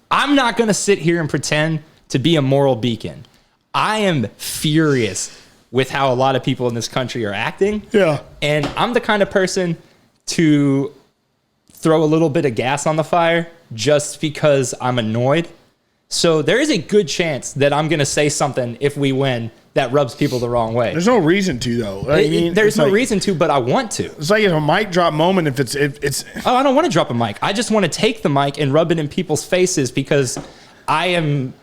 I'm not going to sit here and pretend to be a moral beacon. I am furious with how a lot of people in this country are acting. Yeah. And I'm the kind of person to throw a little bit of gas on the fire just because I'm annoyed. So there is a good chance that I'm going to say something if we win that rubs people the wrong way. There's no reason to, though. There's no reason to, but I want to. It's like a mic drop moment if it's Oh, I don't want to drop a mic. I just want to take the mic and rub it in people's faces because I am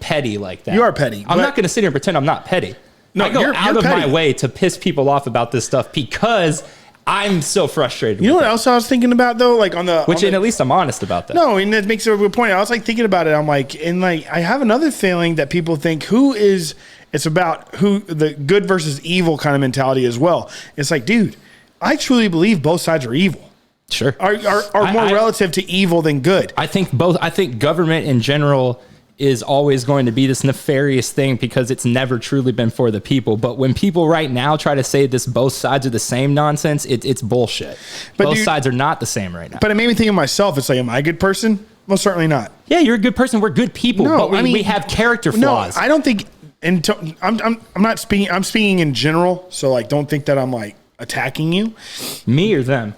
petty like that. You are petty. I'm not going to sit here and pretend I'm not petty. No, I go out of my way to piss people off about this stuff because I'm so frustrated. You know what else I was thinking about though? Like at least I'm honest about that. No, and that makes a good point. I was like thinking about it. I'm like, I have another feeling that people think it's about who the good versus evil kind of mentality as well. It's like, dude, I truly believe both sides are evil. Sure. Are more relative to evil than good. I think both. I think government in general is always going to be this nefarious thing because it's never truly been for the people. But when people right now try to say this, both sides are the same nonsense, it's bullshit. But both sides are not the same right now. But it made me think of myself. It's like, am I a good person? Most certainly not. Yeah, you're a good person. We're good people. No, but we have character flaws. No, I don't think. I'm not speaking. I'm speaking in general. So like, don't think that I'm like attacking you. Me or them?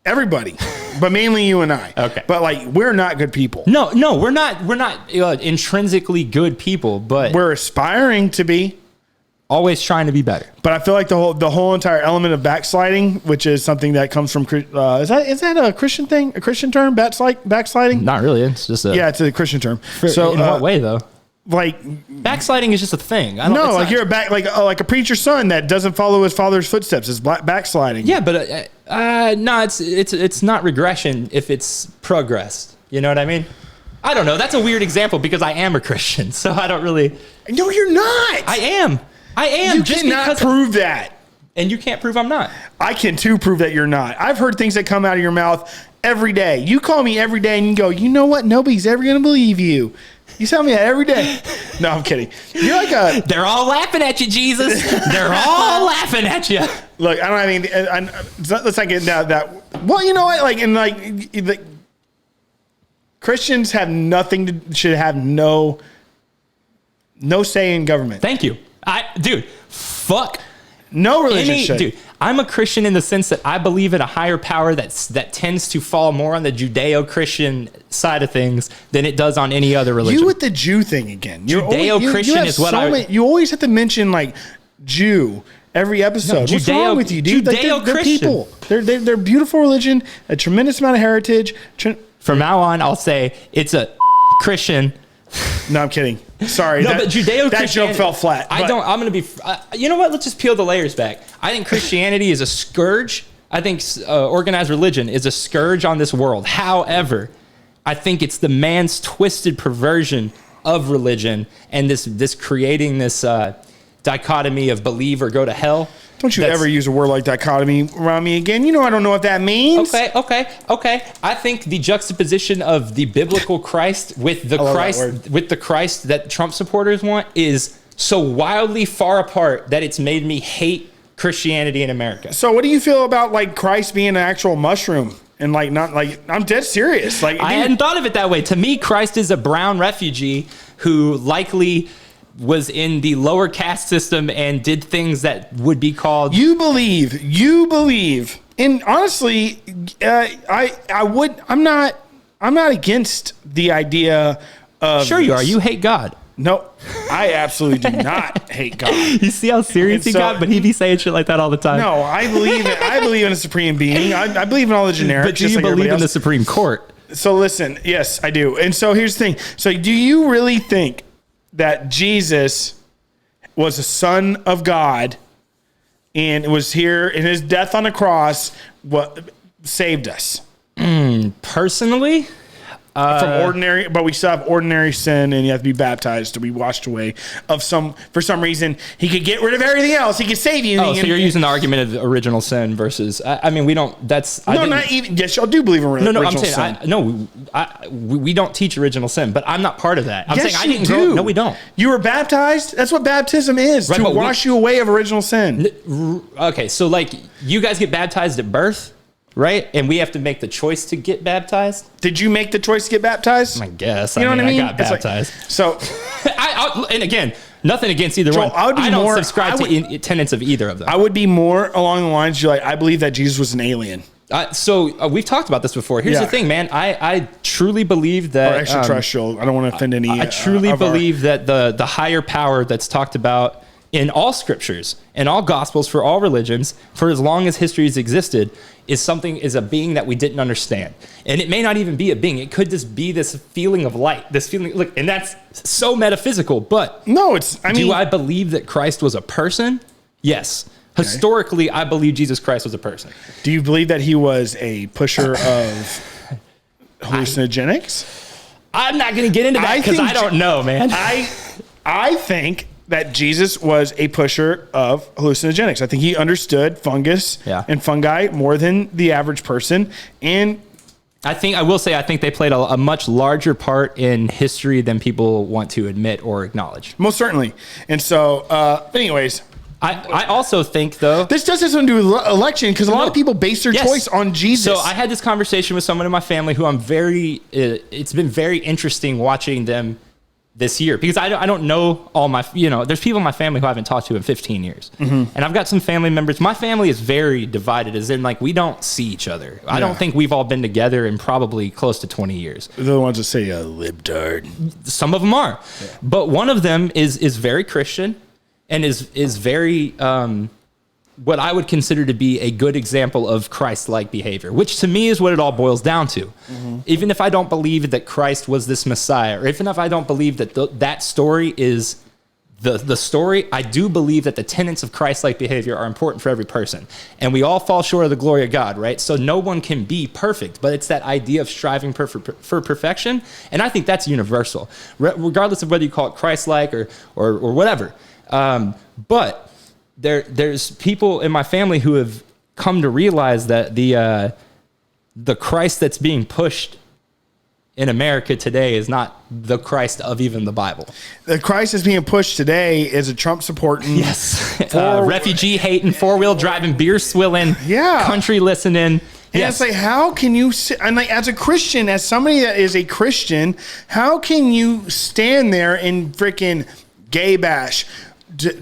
Everybody, but mainly you and I. Okay. But like, we're not good people. No, we're not. We're not intrinsically good people, but we're aspiring to be. Always trying to be better. But I feel like the whole entire element of backsliding, which is something that comes from, is that a Christian thing? A Christian term? Backsliding? Not really. It's just it's a Christian term. So in what way though? Like backsliding is just a thing. You're like a preacher's son that doesn't follow his father's footsteps. It's backsliding. Yeah, but no, it's not regression if it's progress. You know what I mean? I don't know. That's a weird example because I am a Christian, so I don't really. No, you're not. I am. You just cannot prove that. And you can't prove I'm not. I can too prove that you're not. I've heard things that come out of your mouth every day. You call me every day and you go, you know what? Nobody's ever going to believe you. You tell me that every day. No, I'm kidding. You're like a. They're all laughing at you, Jesus. They're all laughing at you. Look, I don't. I mean, let's not get into that. Well, you know what? Like, and like, the Christians have should have no say in government. Thank you, dude. Fuck. No religion should. Dude, I'm a Christian in the sense that I believe in a higher power that tends to fall more on the Judeo-Christian side of things than it does on any other religion. You with the Jew thing again. Judeo-Christian is what you always have to mention like Jew every episode. What's wrong with you, dude? Like, they're people. They're beautiful religion, a tremendous amount of heritage. From now on, I'll say it's a Christian. No, I'm kidding. Sorry. No, but Judeo-Christian. That joke fell flat. I'm going to be. You know what? Let's just peel the layers back. I think Christianity is a scourge. I think organized religion is a scourge on this world. However, I think it's the man's twisted perversion of religion and this creating this dichotomy of believe or go to hell. Don't you ever use a word like dichotomy around me again. You know I don't know what that means. Okay. I think the juxtaposition of the biblical Christ with the Christ that Trump supporters want is so wildly far apart that it's made me hate Christianity in America. So what do you feel about like Christ being an actual mushroom? And like not like I'm dead serious. Like I hadn't thought of it that way. To me, Christ is a brown refugee who likely was in the lower caste system and did things that would be called. You believe, and honestly, I'm not against the idea of. Sure, you are. You hate God. No, I absolutely do not hate God. You see how serious he got, but he be saying shit like that all the time. No, I believe in a supreme being. I believe in all the generics. But do you believe in the Supreme Court? So listen, yes, I do. And so here's the thing. So do you really think that Jesus was a son of God and was here in his death on the cross, what saved us? Personally? From ordinary, but we still have ordinary sin, and you have to be baptized to be washed away of for some reason. He could get rid of everything else. He could save you. Oh, so you're using the argument of original sin versus, I mean, we don't, that's. Not even, yes, y'all do believe in original sin. We don't teach original sin, but I'm not part of that. I'm yes, saying I didn't do. No, we don't. You were baptized? That's what baptism is, right, to wash you away of original sin. Okay, so like you guys get baptized at birth? Right? And we have to make the choice to get baptized. Did you make the choice to get baptized? I guess. You know what I mean? I got baptized. Like, so, and again, nothing against either one. I don't subscribe to tenets of either of them. I would be more along the lines, you're like, I believe that Jesus was an alien. So we've talked about this before. Here's the thing, man. I truly believe that. Or extraterrestrial. I don't want to offend any. I truly believe that the higher power that's talked about in all scriptures, in all gospels, for all religions, for as long as history has existed, is a being that we didn't understand. And it may not even be a being. It could just be this feeling of light, this feeling, look, and that's so metaphysical, but no, do I believe that Christ was a person? Yes. Okay. Historically, I believe Jesus Christ was a person. Do you believe that he was a pusher of hallucinogenics? I'm not going to get into that because I don't know, man. I think that Jesus was a pusher of hallucinogenics. I think he understood fungus and fungi more than the average person. And I will say they played a much larger part in history than people want to admit or acknowledge. Most certainly. And so, anyways. I also think, though. This does have something to do with election because a lot of people base their choice on Jesus. So I had this conversation with someone in my family who it's been very interesting watching them this year, because I don't know all my, there's people in my family who I haven't talked to in 15 years. Mm-hmm. And I've got some family members. My family is very divided, as in like we don't see each other. Yeah. I don't think we've all been together in probably close to 20 years. They're the ones that say libtard. Some of them are. Yeah. But one of them is very Christian and is very what I would consider to be a good example of Christ-like behavior, which to me is what it all boils down to. Mm-hmm. Even if I don't believe that Christ was this Messiah, or even if I don't believe that that story is the story, I do believe that the tenets of Christ-like behavior are important for every person. And we all fall short of the glory of God, right? So no one can be perfect, but it's that idea of striving for perfection. And I think that's universal, regardless of whether you call it Christ-like or whatever. But there's people in my family who have come to realize that the Christ that's being pushed in America today is not the Christ of even the Bible. The Christ that's being pushed today is a Trump supporting, yes, refugee hating, 4-wheel driving, beer swilling, country listening. And it's like, how can you, and like as a Christian, as somebody that is a Christian, how can you stand there and freaking gay bash,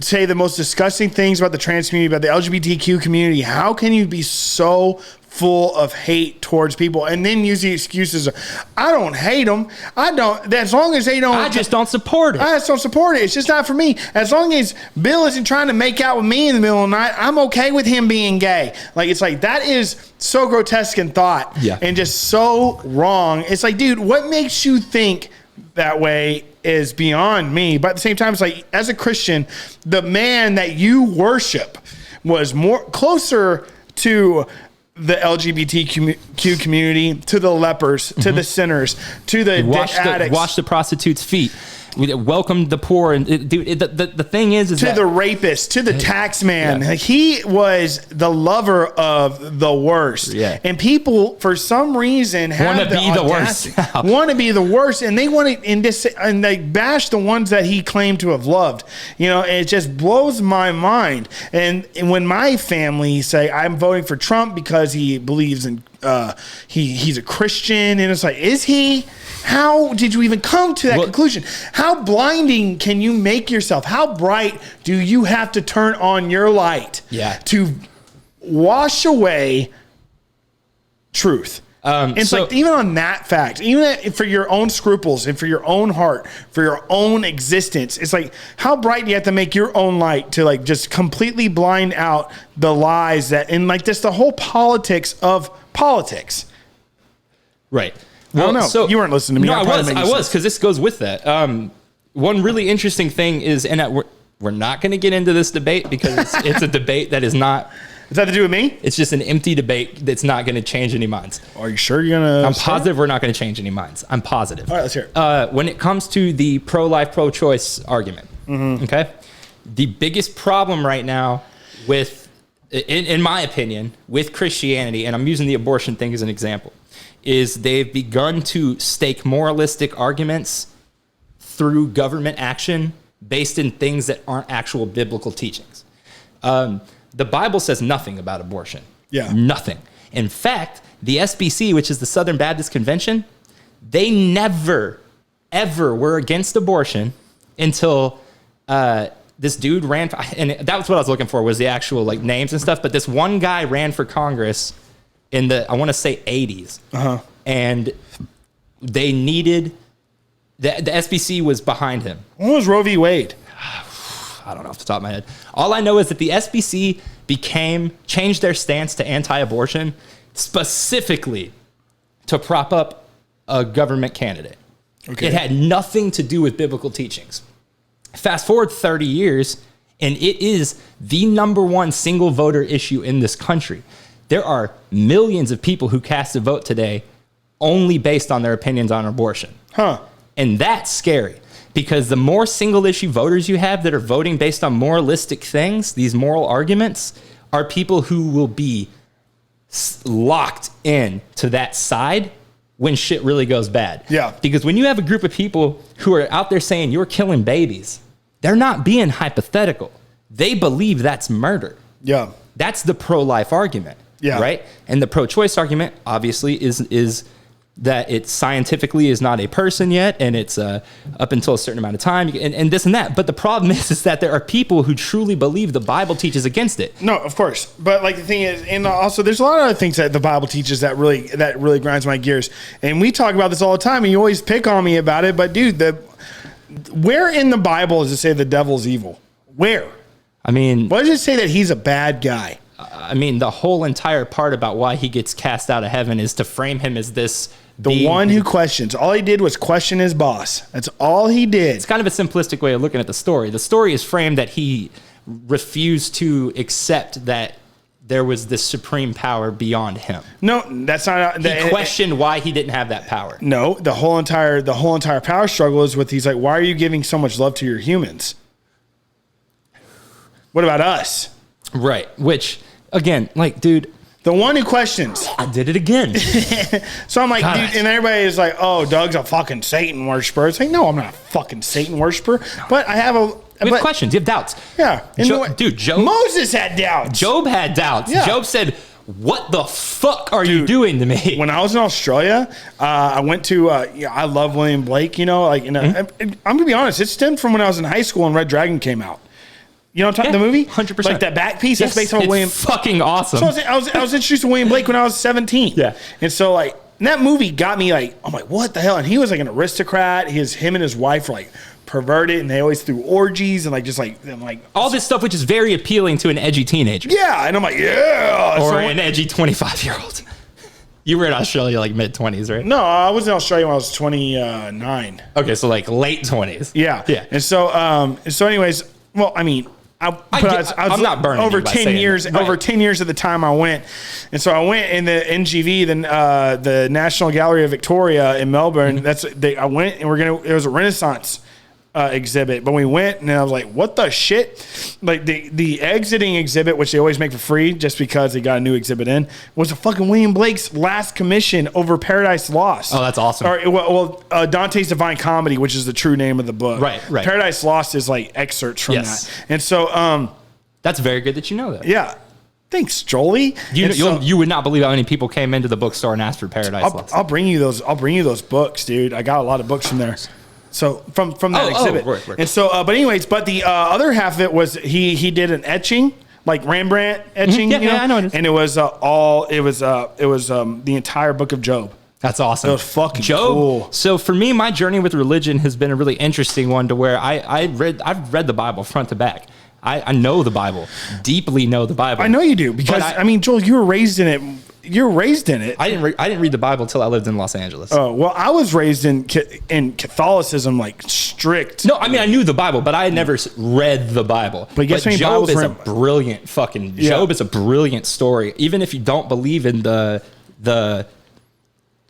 say the most disgusting things about the trans community, about the LGBTQ community? How can you be so full of hate towards people and then use the excuses of, I don't hate them. I don't, as long as they don't. I just don't support it. I just don't support it. It's just not for me. As long as Bill isn't trying to make out with me in the middle of the night, I'm okay with him being gay. Like, it's like, that is so grotesque in thought and just so wrong. It's like, dude, what makes you think that way is beyond me. But at the same time, it's like, as a Christian, the man that you worship was more closer to the LGBTQ community, to the lepers, to the sinners, to the addicts. Wash the prostitute's feet. We welcomed the poor. And dude, the thing is to the rapist, to the tax man. Like, he was the lover of the worst. Yeah. And people, for some reason, want to be the worst. Want to be the worst, and they want to and they bash the ones that he claimed to have loved. You know, it just blows my mind. And when my family say I'm voting for Trump because he believes in he's a Christian, and it's like, is he? How did you even come to that conclusion? How blinding can you make yourself? How bright do you have to turn on your light to wash away truth? It's like, even on that fact, even for your own scruples and for your own heart, for your own existence, it's like, how bright do you have to make your own light to like just completely blind out the lies that, and like just the whole politics of politics. Right. Well, no, so you weren't listening to me. No, I was, because this goes with that. One really interesting thing is, and we're not going to get into this debate because it's a debate that is not. Does that have to do with me? It's just an empty debate that's not going to change any minds. Are you sure you're going to? I'm positive we're not going to change any minds. I'm positive. All right, let's hear it. When it comes to the pro-life, pro-choice argument, okay, the biggest problem right now with, in my opinion, with Christianity, and I'm using the abortion thing as an example, is they've begun to stake moralistic arguments through government action based in things that aren't actual biblical teachings. The Bible says nothing about abortion. Yeah. Nothing. In fact, the SBC, which is the Southern Baptist Convention, they never, ever were against abortion until this dude ran, and that was what I was looking for, was the actual like names and stuff. But this one guy ran for Congress in the, I want to say 80s. And they needed, the SBC was behind him. When was Roe v. Wade? I don't know off the top of my head. All I know is that the SBC changed their stance to anti-abortion specifically to prop up a government candidate. Okay. It had nothing to do with biblical teachings. Fast forward 30 years, and it is the #1 single voter issue in this country. There are millions of people who cast a vote today only based on their opinions on abortion. And that's scary, because the more single issue voters you have that are voting based on moralistic things, these moral arguments, are people who will be locked in to that side when shit really goes bad. Yeah. Because when you have a group of people who are out there saying you're killing babies, they're not being hypothetical. They believe that's murder. Yeah. That's the pro-life argument. Yeah. Right? And the pro-choice argument, obviously, is that it scientifically is not a person yet, and it's up until a certain amount of time, and this and that. But the problem is that there are people who truly believe the Bible teaches against it. No, of course. But like the thing is, and also there's a lot of other things that the Bible teaches that really grinds my gears. And we talk about this all the time, and you always pick on me about it. But dude, where in the Bible does it say the devil's evil? Where? I mean, what does it say that he's a bad guy? I mean, the whole entire part about why he gets cast out of heaven is to frame him as this. The one who questions. All he did was question his boss. That's all he did. It's kind of a simplistic way of looking at the story. The story is framed that he refused to accept that there was this supreme power beyond him. No, that's not. He questioned why he didn't have that power. No, the whole entire power struggle is with, he's like, why are you giving so much love to your humans? What about us? Right. Which, again, like, dude, The one who questions. I did it again. So I'm like, dude, and everybody is like, oh, Doug's a fucking Satan worshiper. It's like, no, I'm not a fucking Satan worshiper. But I have We have questions. You have doubts. Yeah. Dude, Job. Moses had doubts. Job had doubts. Yeah. Job said, what the fuck are you doing to me? When I was in Australia, I went to, I love William Blake, I'm going to be honest, it stemmed from when I was in high school and Red Dragon came out. You know what I'm talking the movie? 100%. Like that back piece, that's based on William. Fucking awesome. So I was introduced to William Blake when I was 17. Yeah. And so like, that movie got me like, I'm like, what the hell? And he was like an aristocrat. Him and his wife were like perverted, and they always threw orgies and like just like I'm like all this stuff, which is very appealing to an edgy teenager. Yeah, and I'm like, yeah, or an edgy 25-year-old. You were in Australia like mid-20s, right? No, I was in Australia when I was 29. Okay, so like late 20s. Yeah, yeah. And so, anyways, well, I mean, I was not burning over 10 years. That. Right. Over 10 years at the time I went, and so I went in the NGV, the National Gallery of Victoria in Melbourne. I went, and it was a Renaissance exhibit, but we went, and I was like, what the shit? Like the exiting exhibit, which they always make for free just because they got a new exhibit in, was a fucking William Blake's last commission over Paradise Lost. Oh, that's awesome. Or Dante's Divine Comedy, which is the true name of the book. Right. Paradise Lost is like excerpts from that. And so that's very good that you know that. Yeah. Thanks, Jolie. You would not believe how many people came into the bookstore and asked for Paradise Lost. I'll bring you those books, dude. I got a lot of books from there. So from that exhibit. Right. And so, but the other half of it was he did an etching, like Rembrandt etching. Mm-hmm. Yeah, I know it is. And it was the entire book of Job. That's awesome. It was fucking cool. So for me, my journey with religion has been a really interesting one to where I've read the Bible front to back. I know the Bible, deeply know the Bible. I know you do because Joel, you were raised in it. You're raised in it. I didn't read the Bible until I lived in Los Angeles. Oh, well, I was raised in Catholicism, like strict. No, I mean, I knew the Bible, but I had never read the Bible. But guess what? Job is a brilliant fucking. Job is a brilliant story. Even if you don't believe in the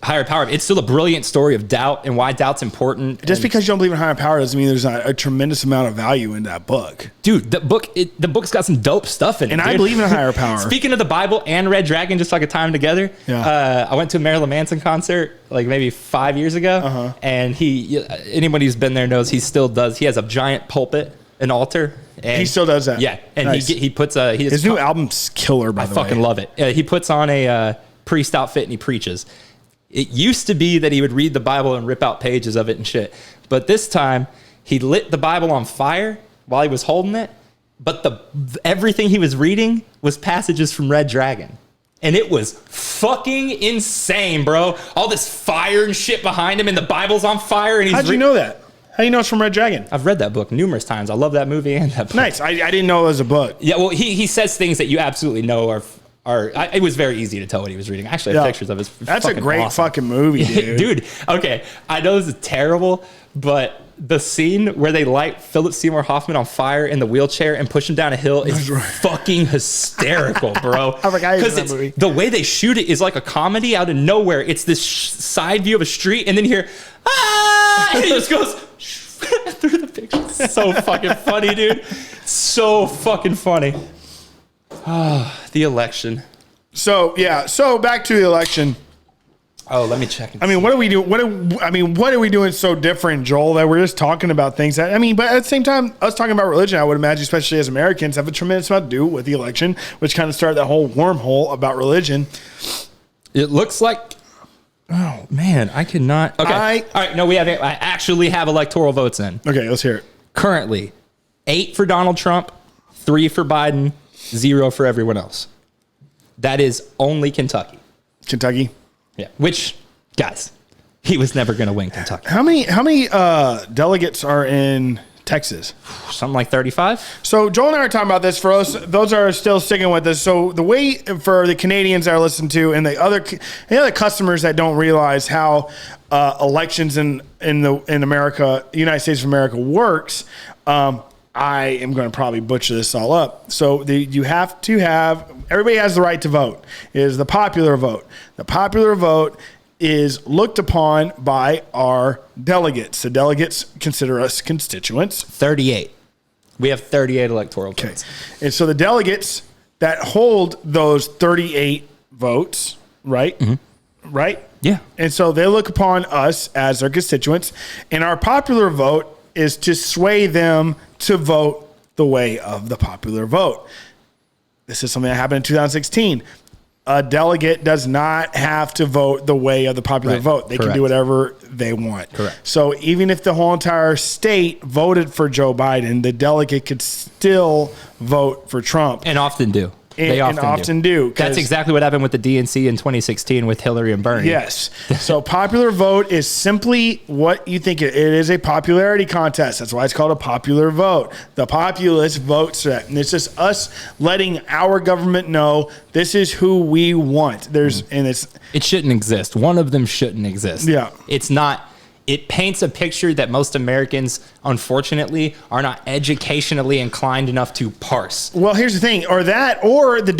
higher power, it's still a brilliant story of doubt and why doubt's important. Just because you don't believe in higher power doesn't mean there's not a tremendous amount of value in that book. Dude, the book's got some dope stuff in it. And dude. I believe in a higher power. Speaking of the Bible and Red Dragon, just like a time together, I went to a Marilyn Manson concert like maybe 5 years ago. And anybody who's been there knows he still does. He has a giant pulpit, an altar. And he still does that. Yeah. And nice. he puts his new album's killer, by the way. I fucking love it. He puts on a priest outfit and he preaches. It used to be that he would read the Bible and rip out pages of it and shit. But this time, he lit the Bible on fire while he was holding it. But everything he was reading was passages from Red Dragon. And it was fucking insane, bro. All this fire and shit behind him, and the Bible's on fire. And how'd you know that? How do you know it's from Red Dragon? I've read that book numerous times. I love that movie and that book. Nice. I didn't know it was a book. Yeah, well, he says things that you absolutely know are it was very easy to tell what he was reading. I actually have pictures of it. That's a great fucking movie, dude. Dude, okay. I know this is terrible, but the scene where they light Philip Seymour Hoffman on fire in the wheelchair and push him down a hill is fucking hysterical, bro. I forgot that movie. The way they shoot it is like a comedy out of nowhere. It's this side view of a street, and then you hear, ah! And it just goes through the picture. It's so fucking funny, dude. So fucking funny. The election. So back to the election. Oh, let me check. I mean, what are we doing? What are we doing so different, Joel? That we're just talking about things that but at the same time, us talking about religion, I would imagine, especially as Americans, have a tremendous amount to do with the election, which kind of started that whole wormhole about religion. It looks like. Oh man, I cannot. Okay, all right. No, I actually have electoral votes in. Okay, let's hear it. Currently, 8 for Donald Trump, 3 for Biden. 0 for everyone else. That is only Kentucky. Kentucky? Yeah. Which, guys, he was never going to win Kentucky. How many delegates are in Texas? Something like 35. So Joel and I are talking about this. For us, those are still sticking with us. So the way for the Canadians that I listen to and the other customers that don't realize how elections in America, the United States of America works. I am going to probably butcher this all up. So you have to have, everybody has the right to vote. It is the popular vote. The popular vote is looked upon by our delegates. The delegates consider us constituents. 38. We have 38 electoral votes. And so the delegates that hold those 38 votes, right? Mm-hmm. Right? Yeah. And so they look upon us as their constituents, and our popular vote is to sway them to vote the way of the popular vote. This is something that happened in 2016. A delegate does not have to vote the way of the popular vote. They can do whatever they want. Correct. So even if the whole entire state voted for Joe Biden, the delegate could still vote for Trump. And often do. They often do. That's exactly what happened with the DNC in 2016 with Hillary and Bernie. Yes. So popular vote is simply what you think it is, a popularity contest. That's why it's called a popular vote. The populace votes it. And it's just us letting our government know this is who we want. It shouldn't exist. One of them shouldn't exist. Yeah. It's not. It paints a picture that most Americans, unfortunately, are not educationally inclined enough to parse. Well, here's the thing, or the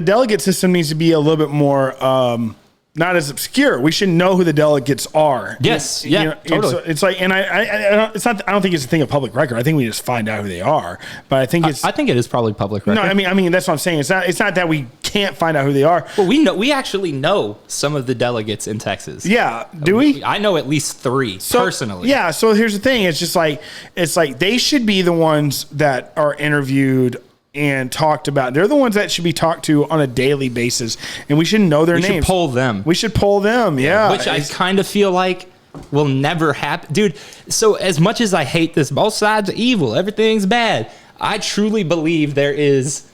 delegate system needs to be a little bit more not as obscure. We should know who the delegates are. Yes, totally. It's like, and I don't think it's a thing of public record. I think we just find out who they are. But I think I think it is probably public record. No, I mean that's what I'm saying. It's not that we can't find out who they are. Well, we actually know some of the delegates in Texas. Yeah, do we? I know at least 3 personally. Yeah. So here's the thing. It's like they should be the ones that are interviewed and talked about. They're the ones that should be talked to on a daily basis, and we should know their names. We should poll them. We should poll them, yeah. Which I kind of feel like will never happen. Dude, so as much as I hate this, both sides are evil, everything's bad, I truly believe there is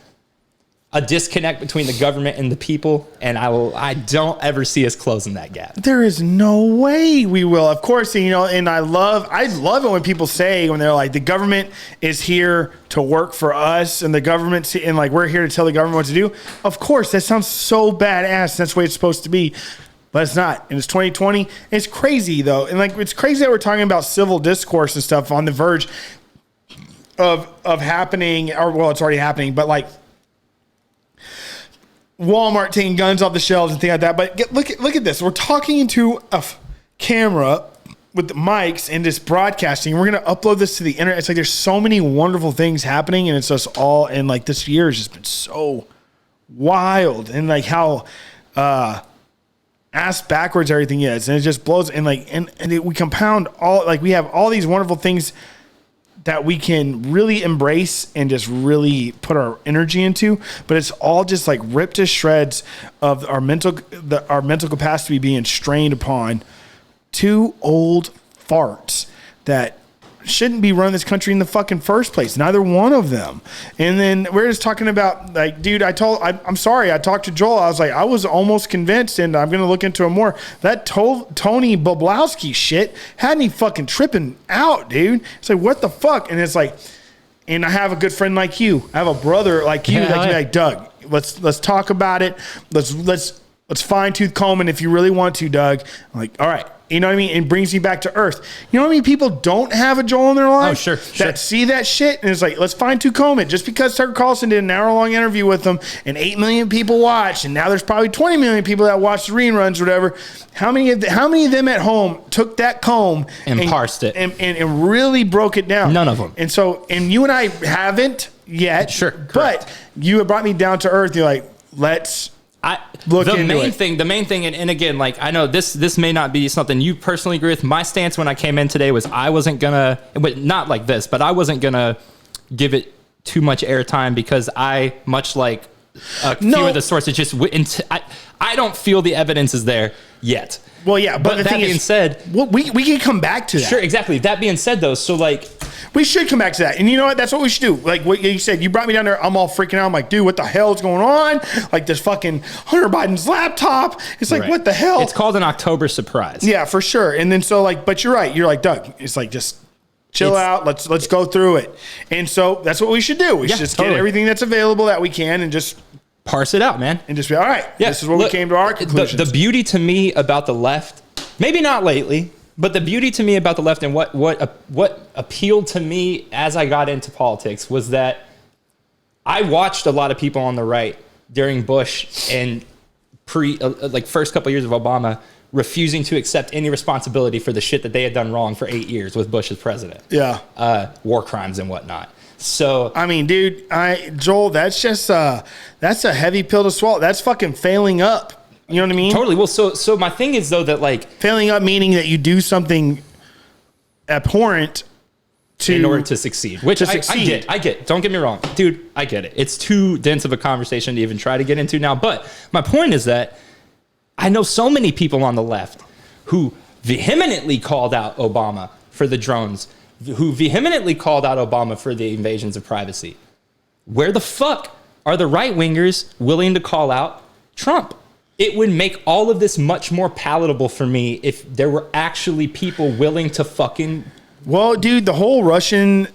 a disconnect between the government and the people, and I don't ever see us closing that gap. There is no way we will. Of course, and I love it when people say, when they're like, the government is here to work for us, and the government, and like, we're here to tell the government what to do. Of course, that sounds so badass. That's the way it's supposed to be. But it's not. And it's 2020. It's crazy though. And like, it's crazy that we're talking about civil discourse and stuff on the verge of happening, or well, it's already happening, but like, Walmart taking guns off the shelves and things like that. But look at this. We're talking into a camera with the mics and just broadcasting. We're going to upload this to the internet. It's like there's so many wonderful things happening, and it's just all, and like this year has just been so wild, and like how ass backwards everything is, and it just blows. And like and we compound all, like we have all these wonderful things that we can really embrace and just really put our energy into, but it's all just like ripped to shreds of our mental capacity being strained upon 2 old farts that shouldn't be running this country in the fucking first place. Neither one of them. And then we're just talking about, like, dude, I'm sorry. I talked to Joel. I was like, I was almost convinced, and I'm going to look into it more. That Tony Boblowski shit had me fucking tripping out, dude. It's like, what the fuck? And it's like, and I have a good friend like you. I have a brother like you that can be like, Doug, let's talk about it. Let's fine tooth comb it if you really want to, Doug. I'm like, all right. You know what I mean? It brings me back to earth. You know how many people don't have a Joel in their life? Oh, sure. That see that shit, and it's like, let's fine tooth comb it. Just because Tucker Carlson did an hour-long interview with them and 8 million people watched, and now there's probably 20 million people that watch the reruns or whatever. How many of them at home took that comb and parsed it and really broke it down? None of them. And so, and you and I haven't yet. Sure. But you have brought me down to earth. You're like, let's the main thing, and again, like, I know this may not be something you personally agree with. My stance when I came in today was I wasn't gonna, but not like this, but I wasn't gonna give it too much airtime because I, much like a few of the sources, just I don't feel the evidence is there yet. Well, yeah, but the that thing being said, we can come back to that. Sure, exactly. That being said, though, so like, we should come back to that. And you know what? That's what we should do. Like what you said, you brought me down there. I'm all freaking out. I'm like, dude, what the hell is going on? Like this fucking Hunter Biden's laptop. It's like, what the hell? It's called an October surprise. Yeah, for sure. And then so like, but you're right. You're like, Doug, it's like, just chill out. Let's go through it. And so that's what we should do. We should just get everything that's available that we can and just parse it out, man. And just be all right. Yeah, this is what we came to our conclusions. The beauty to me about the left, maybe not lately, but the beauty to me about the left and what appealed to me as I got into politics was that I watched a lot of people on the right during Bush and first couple of years of Obama refusing to accept any responsibility for the shit that they had done wrong for 8 years with Bush as president. Yeah. War crimes and whatnot. So I mean, dude, Joel, that's a heavy pill to swallow. That's fucking failing up. You know what I mean? Totally. Well, so my thing is though that like failing up meaning that you do something abhorrent in order to succeed, which I get. Don't get me wrong, dude. I get it. It's too dense of a conversation to even try to get into now. But my point is that I know so many people on the left who vehemently called out Obama for the drones, who vehemently called out Obama for the invasions of privacy. Where the fuck are the right wingers willing to call out Trump? It would make all of this much more palatable for me if there were actually people willing to fucking. Well, dude, the whole Russian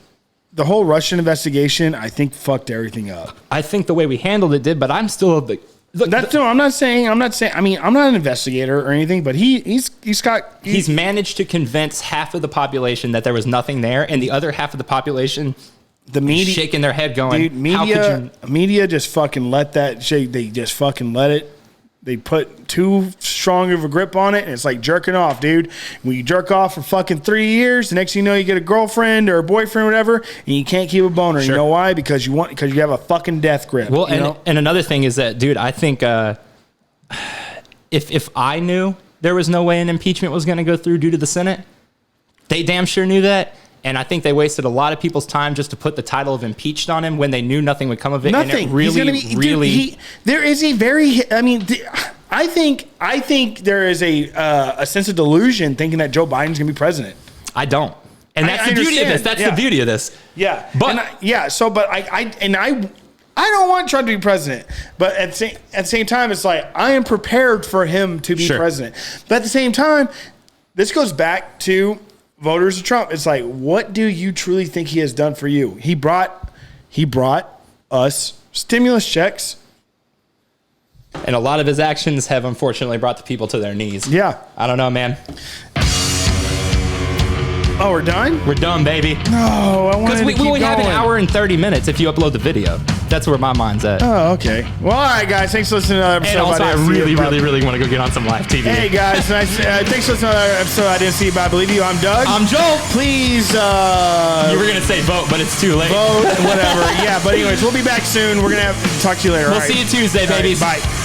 investigation, I think fucked everything up. I think the way we handled it did, but I'm still I'm not saying. I mean, I'm not an investigator or anything, but he's managed to convince half of the population that there was nothing there, and the other half of the population, the media, shaking their head, going, "Dude, media just fucking let that shake. They just fucking let it. They put too strong of a grip on it, and it's like jerking off, dude. When you jerk off for fucking 3 years, the next thing you know, you get a girlfriend or a boyfriend or whatever, and you can't keep a boner. Sure. You know why? Because you have a fucking death grip. Well, and another thing is that, dude, I think if I knew there was no way an impeachment was going to go through due to the Senate, they damn sure knew that. And I think they wasted a lot of people's time just to put the title of impeached on him when they knew nothing would come of it. Nothing. And it really, dude, there is a very. I mean, I think there is a sense of delusion thinking that Joe Biden's going to be president. I don't, and that's the beauty of this. That's the beauty of this. Yeah, but I don't want Trump to be president, but at the same time, it's like I am prepared for him to be president. But at the same time, this goes back to voters of Trump. It's like, what do you truly think he has done for you? He brought us stimulus checks. And a lot of his actions have unfortunately brought the people to their knees. Yeah. I don't know, man. Oh, we're done? We're done, baby. No, I wanted to keep going. We have an hour and 30 minutes if you upload the video. That's where my mind's at. Oh, okay. Well, all right, guys. Thanks for listening to another episode. And also, I really want to go get on some live TV. Hey, guys. Thanks for listening to another episode. I didn't see you, but I believe you. I'm Doug. I'm Joel. Please. You were going to say vote, but it's too late. Vote, whatever. Yeah, but anyways, we'll be back soon. We're going to have to talk to you later. We'll see you Tuesday, babies. Right, bye.